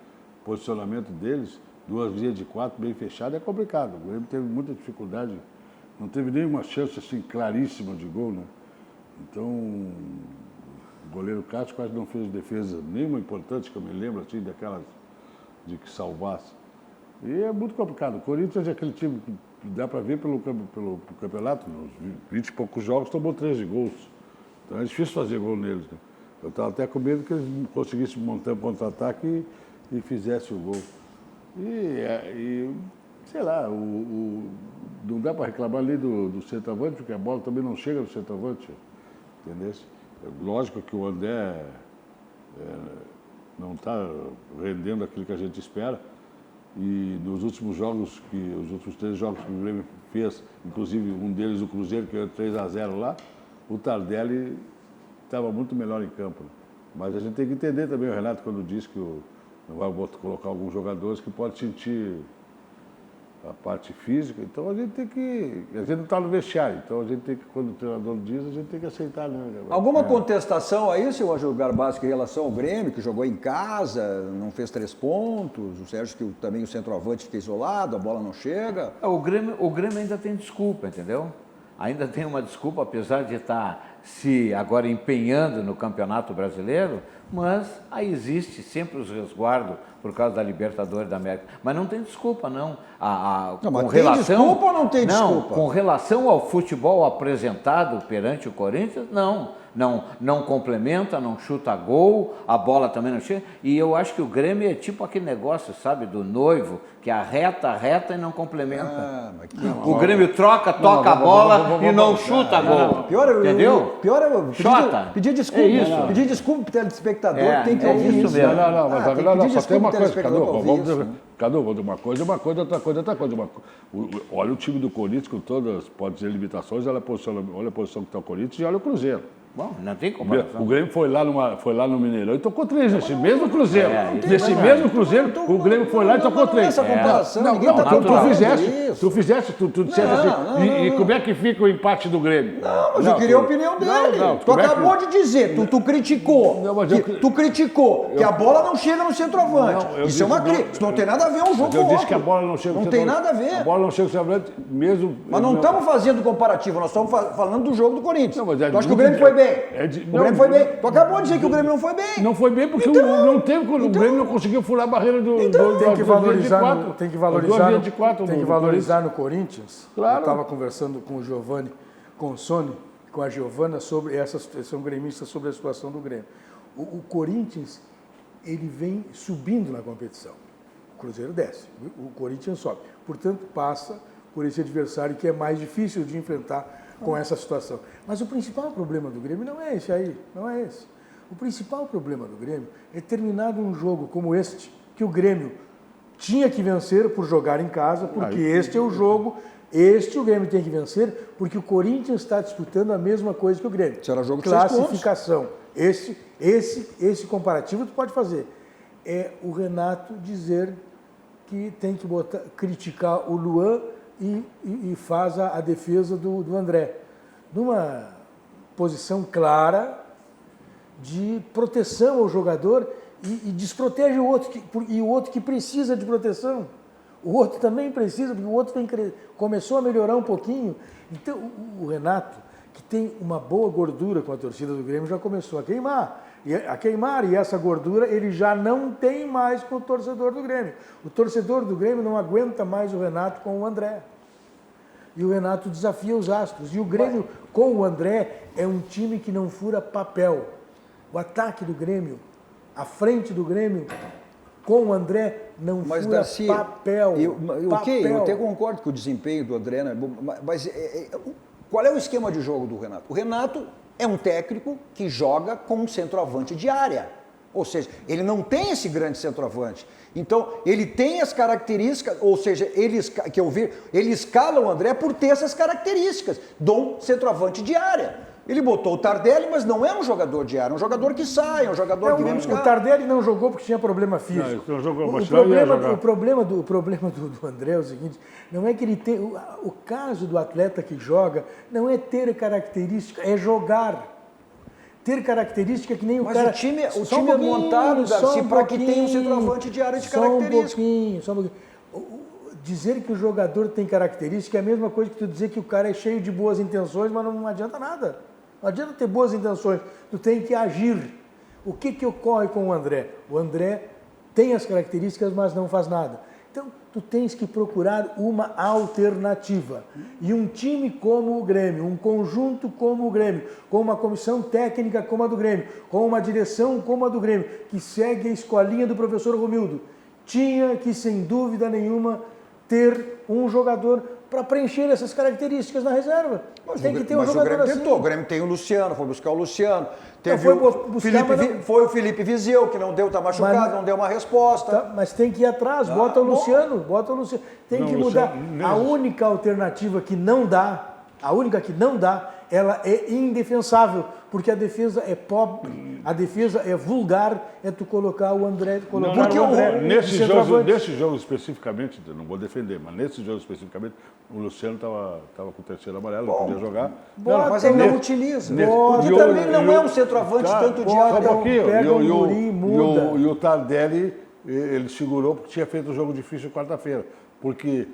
posicionamento deles, 2 linhas de 4 bem fechadas, é complicado. O Grêmio teve muita dificuldade, não teve nenhuma chance assim claríssima de gol, né? Então, o goleiro Cássio quase não fez defesa nenhuma importante, que eu me lembro assim, daquelas de que salvasse. E é muito complicado. O Corinthians é aquele time que dá para ver pelo campeonato, nos 20 e poucos jogos tomou 13 gols. Então é difícil fazer gol neles, né? Eu estava até com medo que eles conseguissem montar um contra-ataque e fizessem o gol. E sei lá, não dá para reclamar ali do centroavante, porque a bola também não chega no centroavante, entendeu? Lógico que o André não está rendendo aquilo que a gente espera. E nos últimos jogos, os últimos 3 jogos que o Grêmio fez, inclusive um deles o Cruzeiro, que era 3-0 lá, o Tardelli estava muito melhor em campo. Mas a gente tem que entender também o Renato quando diz que não vai colocar alguns jogadores que podem sentir a parte física. Então a gente tem que... A gente não está no vestiário, então a gente tem que, quando o treinador diz, a gente tem que aceitar, né? Alguma contestação aí, seu Ângelo Garbasco, em relação ao Grêmio, que jogou em casa, não fez 3 pontos, o Sérgio, que também o centroavante fica isolado, a bola não chega? O Grêmio ainda tem desculpa, entendeu? Ainda tem uma desculpa, apesar de estar se agora empenhando no Campeonato Brasileiro, mas aí existe sempre os resguardos por causa da Libertadores da América. Mas não tem desculpa, não. Mas tem desculpa ou não tem desculpa? Com relação ao futebol apresentado perante o Corinthians, não complementa, não chuta gol, a bola também não chega. E eu acho que o Grêmio é tipo aquele negócio, sabe, do noivo, que arreta e não complementa. O Grêmio toca a bola e não chuta gol. Entendeu? Pior é pedir desculpa. É isso. Pedir desculpa pro telespectador, tem que ouvir isso. Mas só tem uma coisa, Cadu, vou dizer uma coisa, outra coisa. Olha o time do Corinthians, com todas, pode dizer, limitações, olha a posição que está o Corinthians e olha o Cruzeiro. Bom, não tem comparação. O Grêmio foi lá no Mineirão e tocou 3 nesse mesmo Cruzeiro. Nesse mesmo Cruzeiro, o Grêmio foi lá e tocou 3. Essa comparação, tu fizeste, tu disseste assim. E como é que fica o empate do Grêmio? Não, mas eu queria a opinião dele. Tu acabou de dizer, tu criticou. Tu criticou que a bola não chega no centroavante. Isso é uma crítica. Isso não tem nada a ver um jogo com o outro. Eu disse que a bola não chega no centroavante. Não tem nada a ver. A bola não chega no centroavante mesmo. Mas não estamos fazendo comparativo, nós estamos falando do jogo do Corinthians. Tu acha que o Grêmio foi bem? O Grêmio foi bem. Tu acabou de dizer que o Grêmio não foi bem. Não foi bem porque não teve, o Grêmio não conseguiu furar a barreira do tem que valorizar no Corinthians. Claro. Eu estava conversando com o Giovanni Consone, com a Giovana, sobre são gremistas, sobre a situação do Grêmio. O Corinthians, ele vem subindo na competição. O Cruzeiro desce, o Corinthians sobe. Portanto, passa por esse adversário que é mais difícil de enfrentar com essa situação. Mas o principal problema do Grêmio não é esse aí, não é esse. O principal problema do Grêmio é terminar um jogo como este, que o Grêmio tinha que vencer por jogar em casa, porque este é o jogo, o Grêmio tem que vencer, porque o Corinthians está disputando a mesma coisa que o Grêmio. Isso era jogo de classificação. Esse comparativo tu pode fazer. É o Renato dizer que tem que criticar o Luan e faz a defesa do André. Numa posição clara de proteção ao jogador e desprotege o outro, e o outro que precisa de proteção. O outro também precisa, porque o outro começou a melhorar um pouquinho. Então, o Renato, que tem uma boa gordura com a torcida do Grêmio, já começou a queimar. E essa gordura ele já não tem mais com o torcedor do Grêmio. O torcedor do Grêmio não aguenta mais o Renato com o André. E o Renato desafia os astros. E o Grêmio com o André é um time que não fura papel. O ataque do Grêmio, a frente do Grêmio, com o André não fura papel. Eu até concordo com o desempenho do André, né? Mas qual é o esquema de jogo do Renato? O Renato é um técnico que joga com um centroavante de área. Ou seja, ele não tem esse grande centroavante. Então, ele tem as características, ou seja, ele escala o André por ter essas características de um centroavante de área. Ele botou o Tardelli, mas não é um jogador de área, é um jogador que sai, é um jogador que vem buscar. O Tardelli não jogou porque tinha problema físico. Não jogou, o mas problema do André é o seguinte, não é que ele tem... O caso do atleta que joga não é ter característica, é jogar. Ter característica que nem o cara... Mas o time é montado, Darcy, para que tenha um centroavante de área de característica. Só um pouquinho. Dizer que o jogador tem característica é a mesma coisa que tu dizer que o cara é cheio de boas intenções, mas não adianta nada. Não adianta ter boas intenções, tu tem que agir. O que ocorre com o André? O André tem as características, mas não faz nada. Então, tu tens que procurar uma alternativa. E um time como o Grêmio, um conjunto como o Grêmio, com uma comissão técnica como a do Grêmio, com uma direção como a do Grêmio, que segue a escolinha do professor Romildo, tinha que, sem dúvida nenhuma, ter um jogador para preencher essas características na reserva. Tem que ter um jogador Grêmio assim. tentou. O Grêmio tem o Luciano, foi buscar o Luciano. Teve foi o Felipe Viseu, que não deu, está machucado, não deu uma resposta. Tá, mas tem que ir atrás, bota o Luciano. Tem que mudar. A única alternativa que não dá, ela é indefensável, porque a defesa é pobre, a defesa é vulgar, é tu colocar o André, nesse jogo especificamente, eu não vou defender, mas nesse jogo especificamente, o Luciano estava com o terceiro amarelo, não podia jogar. Mas ele não utiliza. Porque também não é um centroavante tanto de área. Pega o Guri, muda. E o Tardelli, ele segurou porque tinha feito um jogo difícil quarta-feira, porque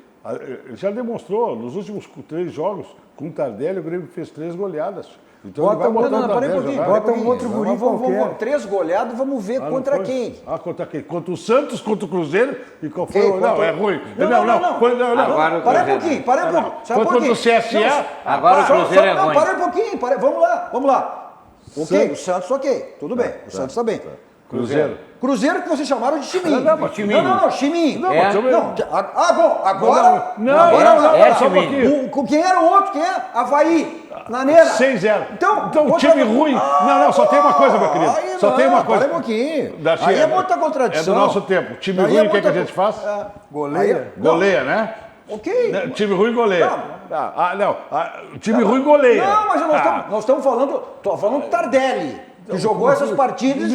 ele já demonstrou, nos últimos 3 jogos, com o Tardelli, o Grêmio fez 3 goleadas. Então bota um outro guri qualquer. 3 goleadas, vamos ver contra quem. Contra quem? Contra o Santos, contra o Cruzeiro e qual foi o... Não, é ruim. Não. Agora para um pouquinho. Foi contra o CSA. Agora o Cruzeiro é ruim. Para um pouquinho, vamos lá. Ok, o Santos tudo bem, o Santos está bem. Cruzeiro que vocês chamaram de Chiminho. Não, Chiminho. Não, agora... Quem era o outro? Quem é? Havaí. Naneira. 6-0. Então o time ruim... Não, só tem uma coisa, meu querido. Só tem uma coisa. Para um pouquinho. Aí é muita contradição. É do nosso tempo. Time ruim, o que a gente faz? Goleia, né? Ok. Time ruim goleia. Time ruim goleia. Não, mas nós estamos falando... Estou falando do Tardelli. Que jogou essas partidas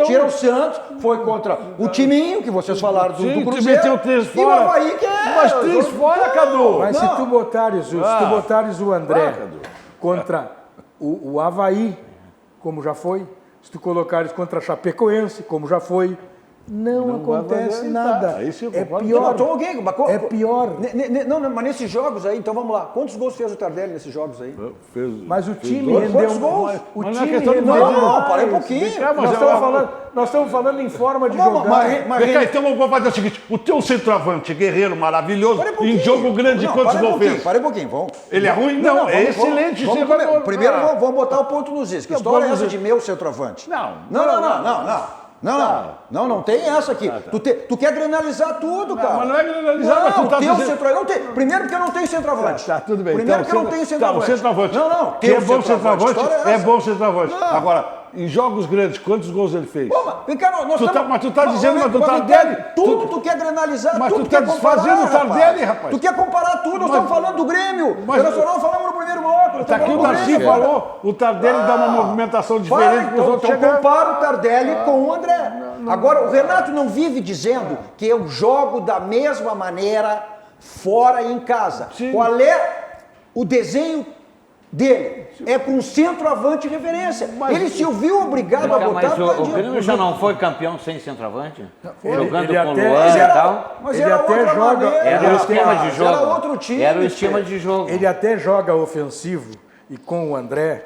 tira o Santos, foi contra o Timinho, que vocês falaram do Cruzeiro, meteu 3 fora. E o Havaí que é... Mas 3 fora, Cadu! Mas se tu botares o André contra o Havaí, como já foi, se tu colocares contra a Chapecoense, como já foi, não acontece nada. É pior. É pior. Não, mas nesses jogos aí, então vamos lá. Quantos gols fez o Tardelli nesses jogos aí? Mas o time rendeu... Quantos gols? O time rendeu... Não, parei um pouquinho. Nós estamos falando em forma de jogar. Então vamos fazer o seguinte, o teu centroavante, guerreiro maravilhoso, em jogo grande, quantos gols fez? Parei um pouquino. Ele é ruim? Não, é excelente. Primeiro vamos botar o ponto nos is. Que história é essa de meu centroavante? Não tem essa aqui. Tu quer granalizar tudo, cara. Mas não é granalizar, mas tu tá dizendo... Primeiro porque eu não tenho centroavante. Tá, tudo bem. Primeiro porque eu não tenho centroavante. Não. Quem é bom centroavante, é bom centroavante. Agora, em jogos grandes, quantos gols ele fez? Mas tu tá dizendo, mas tu tá dele... Tudo tu quer granalizar, mas tudo tu tá desfazendo o Tardelli, rapaz. Tu quer comparar tudo, nós estamos falando do Grêmio. Nós não falamos no primeiro bloco. Tá aqui o Darcy falou, o Tardelli dá uma movimentação diferente para os outros chegarem. Então compara o Tardelli com o André. Agora, o Renato não vive dizendo que eu jogo da mesma maneira fora e em casa. Sim. Qual é o desenho dele? É com centroavante referência. Ele se ouviu obrigado a botar... Mas o Grêmio já não foi campeão sem centroavante? Jogando ele com o Luan e tal? Mas ele até joga... Era o esquema de jogo. Era outro time. Era o esquema de jogo. Ele até joga ofensivo e com o André,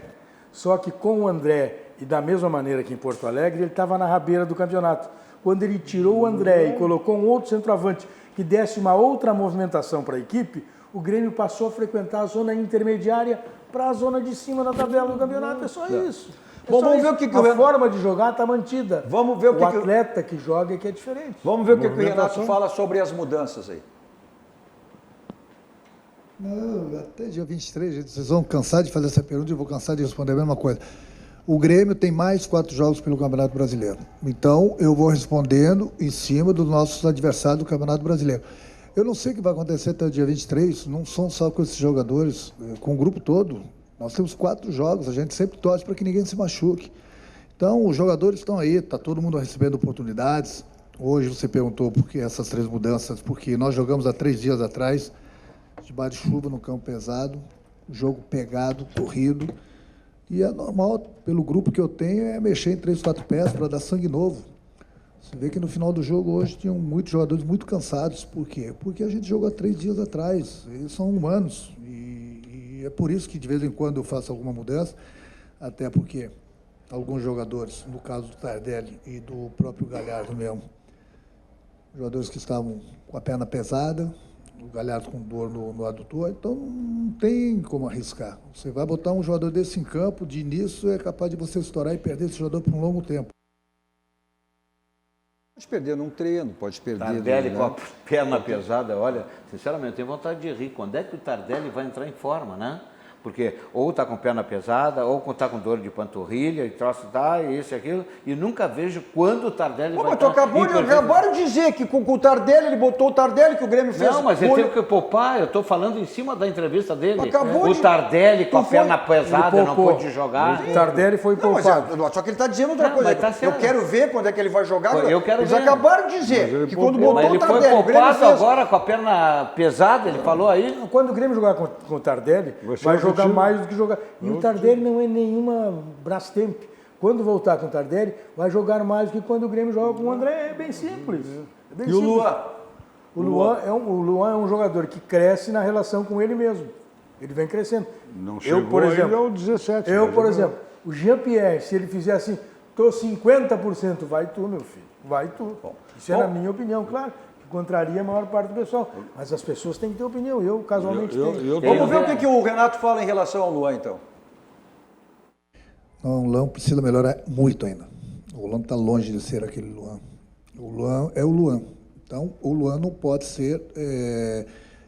só que com o André, e da mesma maneira que em Porto Alegre, ele estava na rabeira do campeonato. Quando ele tirou o André e colocou um outro centroavante que desse uma outra movimentação para a equipe, o Grêmio passou a frequentar a zona intermediária para a zona de cima da tabela do campeonato. É só isso. Bom, vamos ver o que a forma de jogar está mantida. Vamos ver o atleta que joga é que é diferente. Vamos ver o que o Renato fala sobre as mudanças aí. Não, até dia 23, vocês vão cansar de fazer essa pergunta e eu vou cansar de responder a mesma coisa. O Grêmio tem mais 4 jogos pelo Campeonato Brasileiro. Então, eu vou respondendo em cima dos nossos adversários do Campeonato Brasileiro. Eu não sei o que vai acontecer até o dia 23, não são só com esses jogadores, com o grupo todo. Nós temos 4 jogos, a gente sempre torce para que ninguém se machuque. Então, os jogadores estão aí, está todo mundo recebendo oportunidades. Hoje você perguntou por que essas 3 mudanças, porque nós jogamos há 3 dias atrás, debaixo de chuva no campo pesado, jogo pegado, corrido. E é normal, pelo grupo que eu tenho, é mexer em 3, 4 peças para dar sangue novo. Você vê que no final do jogo hoje tinham muitos jogadores muito cansados. Por quê? Porque a gente jogou há 3 dias atrás. Eles são humanos. E é por isso que de vez em quando eu faço alguma mudança, até porque alguns jogadores, no caso do Tardelli e do próprio Galhardo mesmo, jogadores que estavam com a perna pesada, o Galhardo com dor no adutor, então não tem como arriscar. Você vai botar um jogador desse em campo, de início é capaz de você estourar e perder esse jogador por um longo tempo. Pode perder num treino, pode perder... Tardelli com a perna pesada, olha, sinceramente, eu tenho vontade de rir. Quando é que o Tardelli vai entrar em forma, né? Porque ou está com perna pesada, ou está com dor de panturrilha, e troço isso e aquilo, e nunca vejo quando o Tardelli vai entrar. Acabaram de dizer que com o Tardelli, ele botou o Tardelli, que o Grêmio fez... Não, mas ele teve que poupar, eu estou falando em cima da entrevista dele. O Tardelli com a perna pesada não pôde jogar. O Tardelli foi poupado. Só que ele está dizendo outra coisa. Tá eu quero ver quando é que ele vai jogar. Eu quero Eles ver. acabaram de dizer que quando botou ele o Tardelli... foi poupado agora com a perna pesada, ele falou aí. Quando o Grêmio jogar com o Tardelli, vai jogar mais do que jogar. E o Tardelli não é nenhuma Brastemp. Quando voltar com o Tardelli, vai jogar mais do que quando o Grêmio joga com o André. É bem simples. E o Luan? O Luan é um jogador que cresce na relação com ele mesmo. Ele vem crescendo. Não chegou por exemplo, ainda ao 17. Por exemplo, o Jean-Pierre, se ele fizer assim, estou 50%, vai tu, meu filho. Vai tu. Isso é na minha opinião, claro. Contraria a maior parte do pessoal. Mas as pessoas têm que ter opinião. Eu, casualmente, tenho. Vamos ver o que o Renato fala em relação ao Luan, então. Não, o Luan precisa melhorar muito ainda. O Luan está longe de ser aquele Luan. O Luan é o Luan. Então, o Luan não pode ser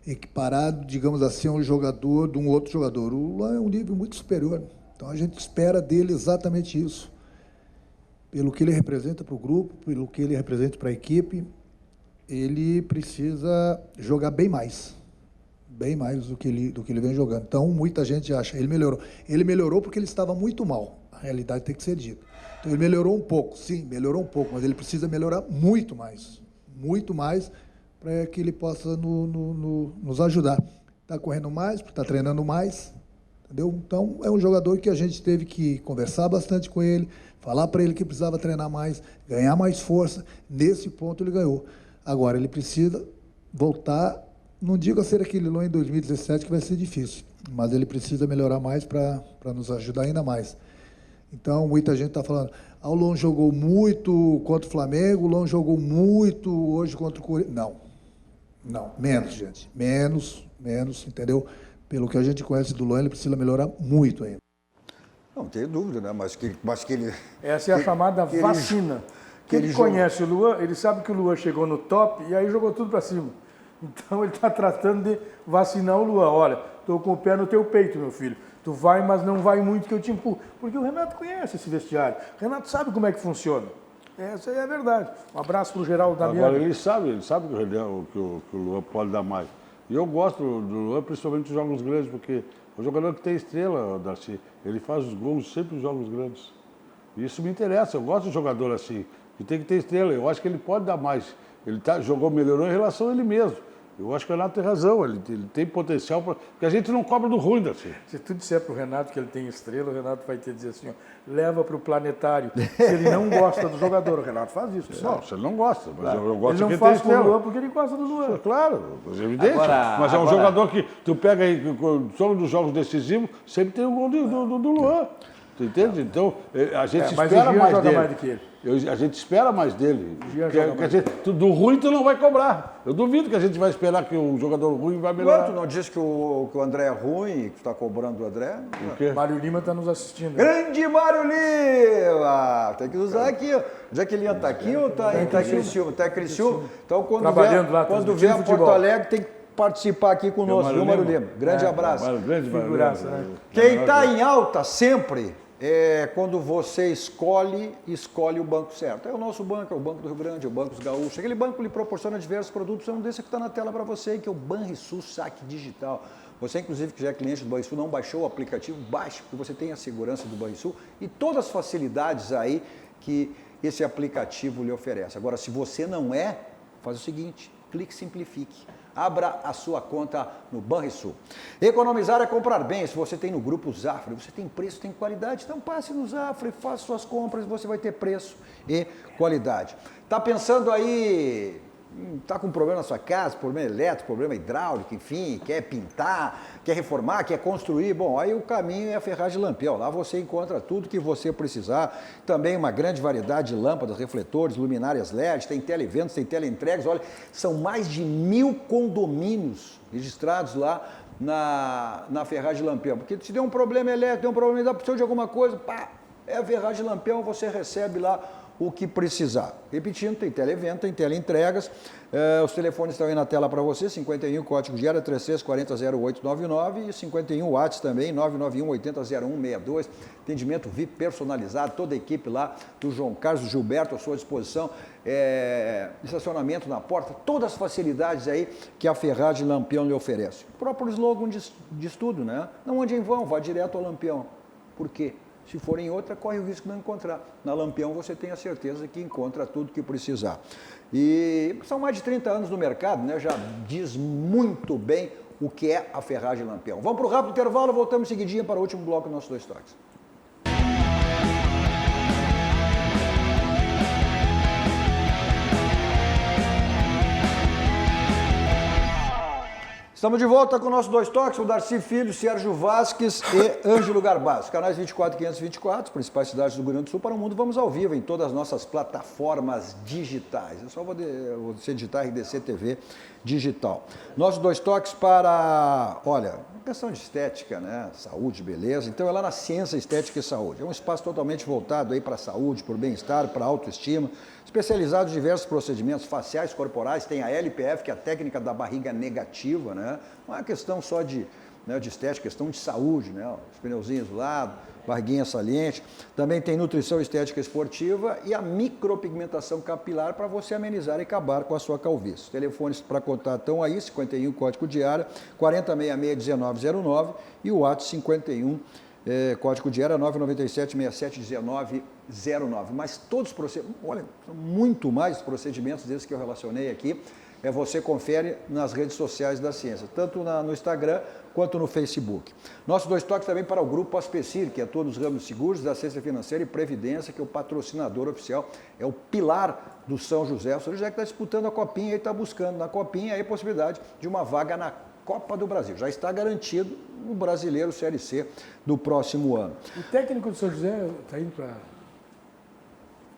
equiparado, digamos assim, a um jogador de um outro jogador. O Luan é um nível muito superior. Então, a gente espera dele exatamente isso. Pelo que ele representa para o grupo, pelo que ele representa para a equipe, ele precisa jogar bem mais do que ele vem jogando. Então, muita gente acha, ele melhorou porque ele estava muito mal, a realidade tem que ser dita. Então, ele melhorou um pouco, sim, melhorou um pouco, mas ele precisa melhorar muito mais para que ele possa nos ajudar. Está correndo mais, está treinando mais, entendeu? Então, é um jogador que a gente teve que conversar bastante com ele, falar para ele que precisava treinar mais, ganhar mais força. Nesse ponto, ele ganhou. Agora, ele precisa voltar, não digo a ser aquele Luan em 2017, que vai ser difícil, mas ele precisa melhorar mais para nos ajudar ainda mais. Então, muita gente está falando, o Luan jogou muito contra o Flamengo, o Luan jogou muito hoje contra o Corinthians. Não, menos, gente, menos, entendeu? Pelo que a gente conhece do Luan, ele precisa melhorar muito ainda. Não tenho dúvida, né? Mas que ele... Essa é a chamada vacina. Quem conhece o Luan, ele sabe que o Luan chegou no top e aí jogou tudo para cima. Então ele está tratando de vacinar o Luan. Olha, estou com o pé no teu peito, meu filho. Tu vai, mas não vai muito que eu te empurro. Porque o Renato conhece esse vestiário. O Renato sabe como é que funciona. Essa é a verdade. Um abraço para o Geraldo Damiano. Agora ele sabe que o Luan pode dar mais. E eu gosto do Luan, principalmente nos jogos grandes, porque o jogador que tem estrela, Darcy, ele faz os gols sempre nos jogos grandes. E isso me interessa, eu gosto de jogador assim. E tem que ter estrela, eu acho que ele pode dar mais. Ele melhorou em relação a ele mesmo. Eu acho que o Renato tem razão, ele tem potencial, porque a gente não cobra do ruim, Darcy. Se tu disser para o Renato que ele tem estrela, o Renato vai te dizer assim, ó, leva para o planetário. Se ele não gosta do jogador, o Renato faz isso. Não, se ele não gosta, mas claro. Eu gosto de quem tem estrela. Ele não faz com o Luan porque ele gosta do Luan. Claro, é evidente. Mas é um jogador que tu pega aí, só nos jogos decisivos, sempre tem o gol do Luan. Tu entende? Então, a gente espera mais dele. Mais do que ele. A gente espera mais dele. Do ruim tu não vai cobrar. Eu duvido que a gente vai esperar que o jogador ruim vai melhorar. Tu não disse que o André é ruim e que tu está cobrando o André? O quê? Mário Lima está nos assistindo. Grande Mário Lima! Tem que usar aqui. Onde é que ele está aqui ou está em Criciúma? Está em Criciúma? Então, quando vier a Porto Alegre, tem que participar aqui conosco, viu, Mário Lima? Grande abraço. Grande figuraça, né? Quem está em alta sempre quando você escolhe o banco certo. É o nosso banco, é o Banco do Rio Grande, é o Banco dos Gaúchos. Aquele banco lhe proporciona diversos produtos, é um desse que está na tela para você, que é o Banrisul Saque Digital. Você, inclusive, que já é cliente do Banrisul, não baixou o aplicativo, baixe, porque você tem a segurança do Banrisul e todas as facilidades aí que esse aplicativo lhe oferece. Agora, se você não é, faz o seguinte, clique Simplifique. Abra a sua conta no Banrisul. Economizar é comprar bem. Se você tem no grupo Zafra, você tem preço, tem qualidade, então passe no Zafra e faça suas compras, você vai ter preço e qualidade. Tá pensando aí, tá com problema na sua casa, problema elétrico, problema hidráulico, enfim, quer pintar, quer reformar, quer construir, bom, aí o caminho é a Ferragem Lampião. Lá você encontra tudo que você precisar. Também uma grande variedade de lâmpadas, refletores, luminárias LED, tem televentos, tem teleentregas. Olha, são mais de 1000 condomínios registrados lá na Ferragem Lampião. Porque se der um problema elétrico, tem um problema, precisa de alguma coisa, pá, é a Ferragem Lampião, você recebe lá o que precisar. Repetindo, tem televento, tem teleentregas, os telefones estão aí na tela para você, 51, código de área 33400899 e 51 WhatsApp também, 991800162, atendimento VIP personalizado, toda a equipe lá do João Carlos Gilberto à sua disposição, estacionamento na porta, todas as facilidades aí que a Ferragem Lampião lhe oferece. O próprio slogan diz tudo, né? Não ande em vão, vá direto ao Lampião. Por quê? Se for em outra, corre o risco de não encontrar. Na Lampião você tem a certeza que encontra tudo que precisar. E são mais de 30 anos no mercado, né? Já diz muito bem o que é a Ferragem Lampião. Vamos para o rápido intervalo, voltamos em seguidinha para o último bloco dos nossos dois toques. Estamos de volta com o nosso dois toques, o Darcy Filho, Sérgio Vasques e Ângelo Garbaz. Canais 24 e 524, principais cidades do Rio Grande do Sul para o mundo. Vamos ao vivo em todas as nossas plataformas digitais. Eu só vou digitar RDC TV digital. Nossos dois toques para, olha, questão de estética, né? Saúde, beleza. Então é lá na Ciência Estética e Saúde. É um espaço totalmente voltado aí para a saúde, para o bem-estar, para a autoestima. Especializado em diversos procedimentos faciais, corporais, tem a LPF, que é a técnica da barriga negativa, né? Não é uma questão só de estética, questão de saúde, né? Os pneuzinhos do lado, barriguinha saliente. Também tem nutrição estética esportiva e a micropigmentação capilar para você amenizar e acabar com a sua calvície. Os telefones para contato estão aí, 51, código de área, 4066-1909 e o WhatsApp 51, código de área 997-67-1909. Mas todos os procedimentos, olha, são muito mais procedimentos desses que eu relacionei aqui, você confere nas redes sociais da ciência, tanto no Instagram quanto no Facebook. Nossos dois toques também para o Grupo Aspecir, que é todos os ramos de seguros, da assistência financeira e previdência, que é o patrocinador oficial, é o pilar do São José. O São José que está disputando a Copinha e está buscando na Copinha a possibilidade de uma vaga na Copa do Brasil. Já está garantido no Brasileiro Série C do próximo ano. O técnico do São José está indo para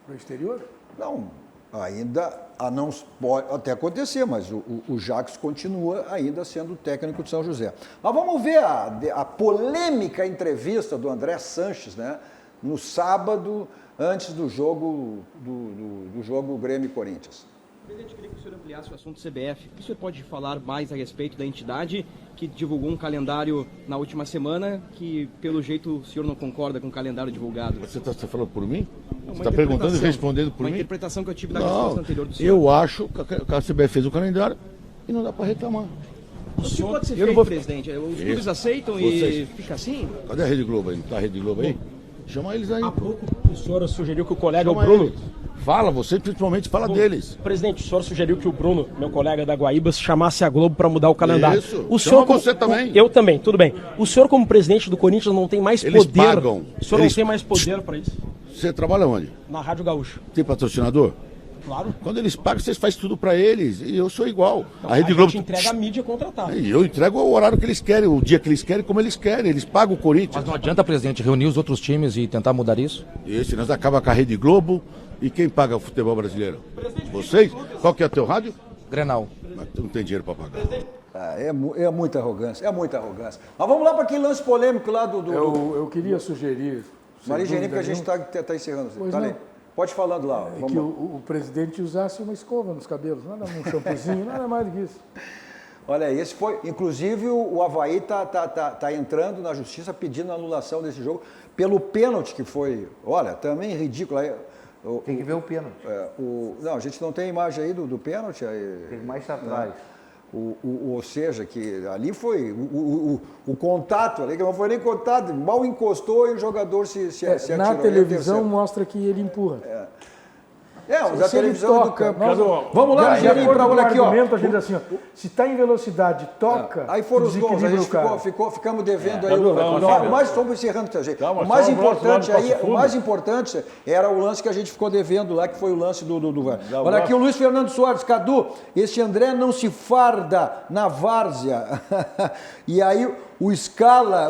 o exterior? Não, ainda não pode até acontecer, mas o Jacques continua ainda sendo técnico de São José. Mas vamos ver a polêmica entrevista do André Sanches, né, no sábado, antes do jogo do jogo Grêmio e Corinthians. Presidente, queria que o senhor ampliasse o assunto CBF. O senhor pode falar mais a respeito da entidade que divulgou um calendário na última semana, que pelo jeito o senhor não concorda com o calendário divulgado? Você está falando por mim? Você está perguntando e respondendo por mim? Uma interpretação que eu tive da resposta anterior do senhor. Eu acho que a CBF fez o calendário e não dá para reclamar. O que pode ser feito, presidente? Os clubes aceitam e fica assim? Cadê a Rede Globo aí? Não está a Rede Globo aí? Chama eles aí. Há pouco o senhor sugeriu que o colega, o Bruno... Fala, você principalmente fala deles. Presidente, o senhor sugeriu que o Bruno, meu colega da Guaíba, chamasse a Globo para mudar o calendário. Isso, o senhor você também. Eu também, tudo bem. O senhor, como presidente do Corinthians, não tem mais eles poder. Pagam. O senhor não tem mais poder para isso? Você trabalha onde? Na Rádio Gaúcha. Tem patrocinador? Claro. Quando eles pagam, vocês fazem tudo para eles. E eu sou igual. Então, a Rede Globo gente entrega a mídia contratada. E eu entrego o horário que eles querem, o dia que eles querem, como eles querem. Eles pagam o Corinthians. Mas não adianta, presidente, reunir os outros times e tentar mudar isso? Esse, nós acabamos com a Rede Globo. E quem paga o futebol brasileiro? Vocês? Qual que é o teu rádio? Grenal. Mas tu não tem dinheiro para pagar. É muita arrogância, é muita arrogância. Mas vamos lá para aquele lance polêmico lá do... Eu queria sugerir... Maria Geni, porque a gente está encerrando. Tá ali. Pode ir falando lá. Que o presidente usasse uma escova nos cabelos, nada um shampoozinho, nada mais do que isso. Olha, esse foi. Inclusive, o Avaí tá entrando na justiça pedindo a anulação desse jogo pelo pênalti que foi. Olha, também ridículo. Tem que ver o pênalti. Não, a gente não tem imagem aí do pênalti. Tem mais atrás. Ou seja, que ali foi o contato, ali que não foi nem contato, mal encostou e o jogador se atirou. Na televisão mostra que ele empurra. Mas a televisão do campo. Vamos lá, Gerinho, para olhar aqui, ó. A gente assim, ó, se está em velocidade, toca. Aí foram os gols, a gente ficamos devendo aí. Mas estamos encerrando, gente. O mais importante era o lance que a gente ficou devendo lá, que foi o lance do Olha aqui o Luiz Fernando Soares, Cadu, esse André não se farda na várzea. E aí o Scala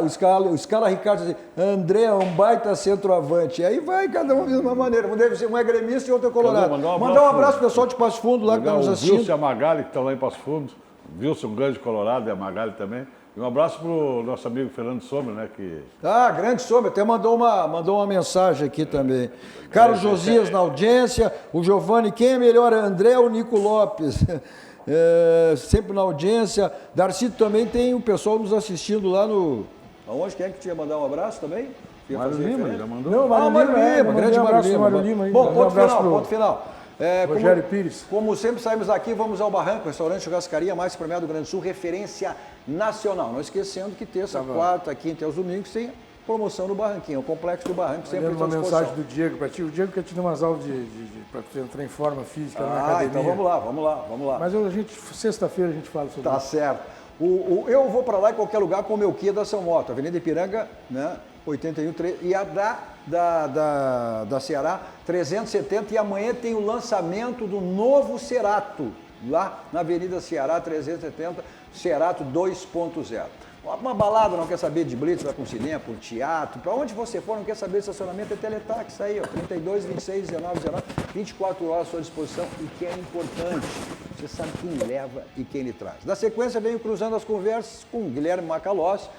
Ricardo diz, André é um baita centroavante. E aí vai cada um de uma maneira. Um deve ser, um é gremista e outro é colorado. Mandar um abraço pro pessoal de Passo Fundo lá que está nos assistindo. Wilson e a Magali, que estão lá em Passo Fundo. Wilson, um grande colorado, e a Magali também. E um abraço pro nosso amigo Fernando Sommer, né? Grande Sommer, até mandou uma mensagem aqui também. Carlos Josias na audiência, o Giovanni, quem é melhor, André ou Nico Lopes? Sempre na audiência. Darcy também tem o pessoal nos assistindo lá no... Aonde? Quem é que tinha mandar um abraço também? Mário Lima, já mandou? Não, Mário Lima, grande Mário Lima. Bom, ponto final. Rogério Pires. Como sempre saímos daqui, vamos ao Barranco, restaurante churrascaria mais premiado do Rio Grande do Sul, referência nacional. Não esquecendo que terça, quarta, quinta e aos domingos tem promoção no Barranquinho, o complexo do Barranco sempre à disposição. Uma mensagem do Diego para ti. O Diego quer te dar umas aulas para tu entrar em forma física na academia. Então vamos lá. Mas sexta-feira a gente fala sobre isso. Tá certo. Eu vou para lá em qualquer lugar com o meu Kia da São Moto, Avenida Ipiranga, né? 81, e a da Ceará 370, e amanhã tem o lançamento do novo Cerato, lá na Avenida Ceará 370, Cerato 2.0. Uma balada, não quer saber de blitz, vai para um cinema, para um teatro, para onde você for, não quer saber de estacionamento, é Teletax aí, ó, 32, 26, 19, 19, 24 horas à sua disposição, e que é importante, você sabe quem leva e quem lhe traz. Na sequência, venho cruzando as conversas com Guilherme Macalossi.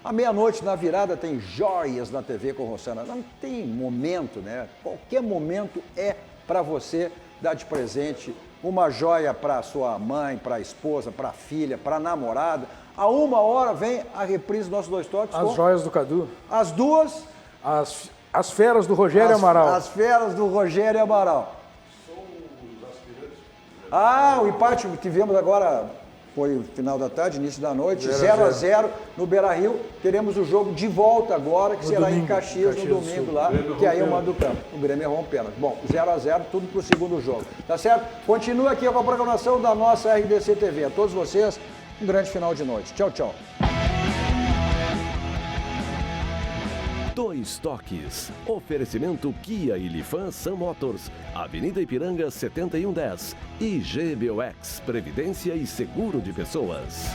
À meia-noite, na virada, tem Joias na TV com Rossana. Não tem momento, né? Qualquer momento é para você dar de presente uma joia para sua mãe, para a esposa, para a filha, para a namorada. A 1h vem a reprise dos nossos dois toques. As joias do Cadu. As duas. As feras do Rogério Amaral. As feras do Rogério Amaral. São os aspirantes. O empate que tivemos agora foi o final da tarde, início da noite, 0-0 no Beira-Rio. Teremos o jogo de volta agora, que será em Caxias no domingo lá, que aí é o mando do campo. O Grêmio errou um pênalti. Bom, 0-0, tudo para o segundo jogo. Tá certo? Continua aqui com a programação da nossa RDC TV. A todos vocês, um grande final de noite. Tchau, tchau. Dois Toques. Oferecimento Kia e Lifan Sam Motors. Avenida Ipiranga 7110. E GBOX. Previdência e Seguro de Pessoas.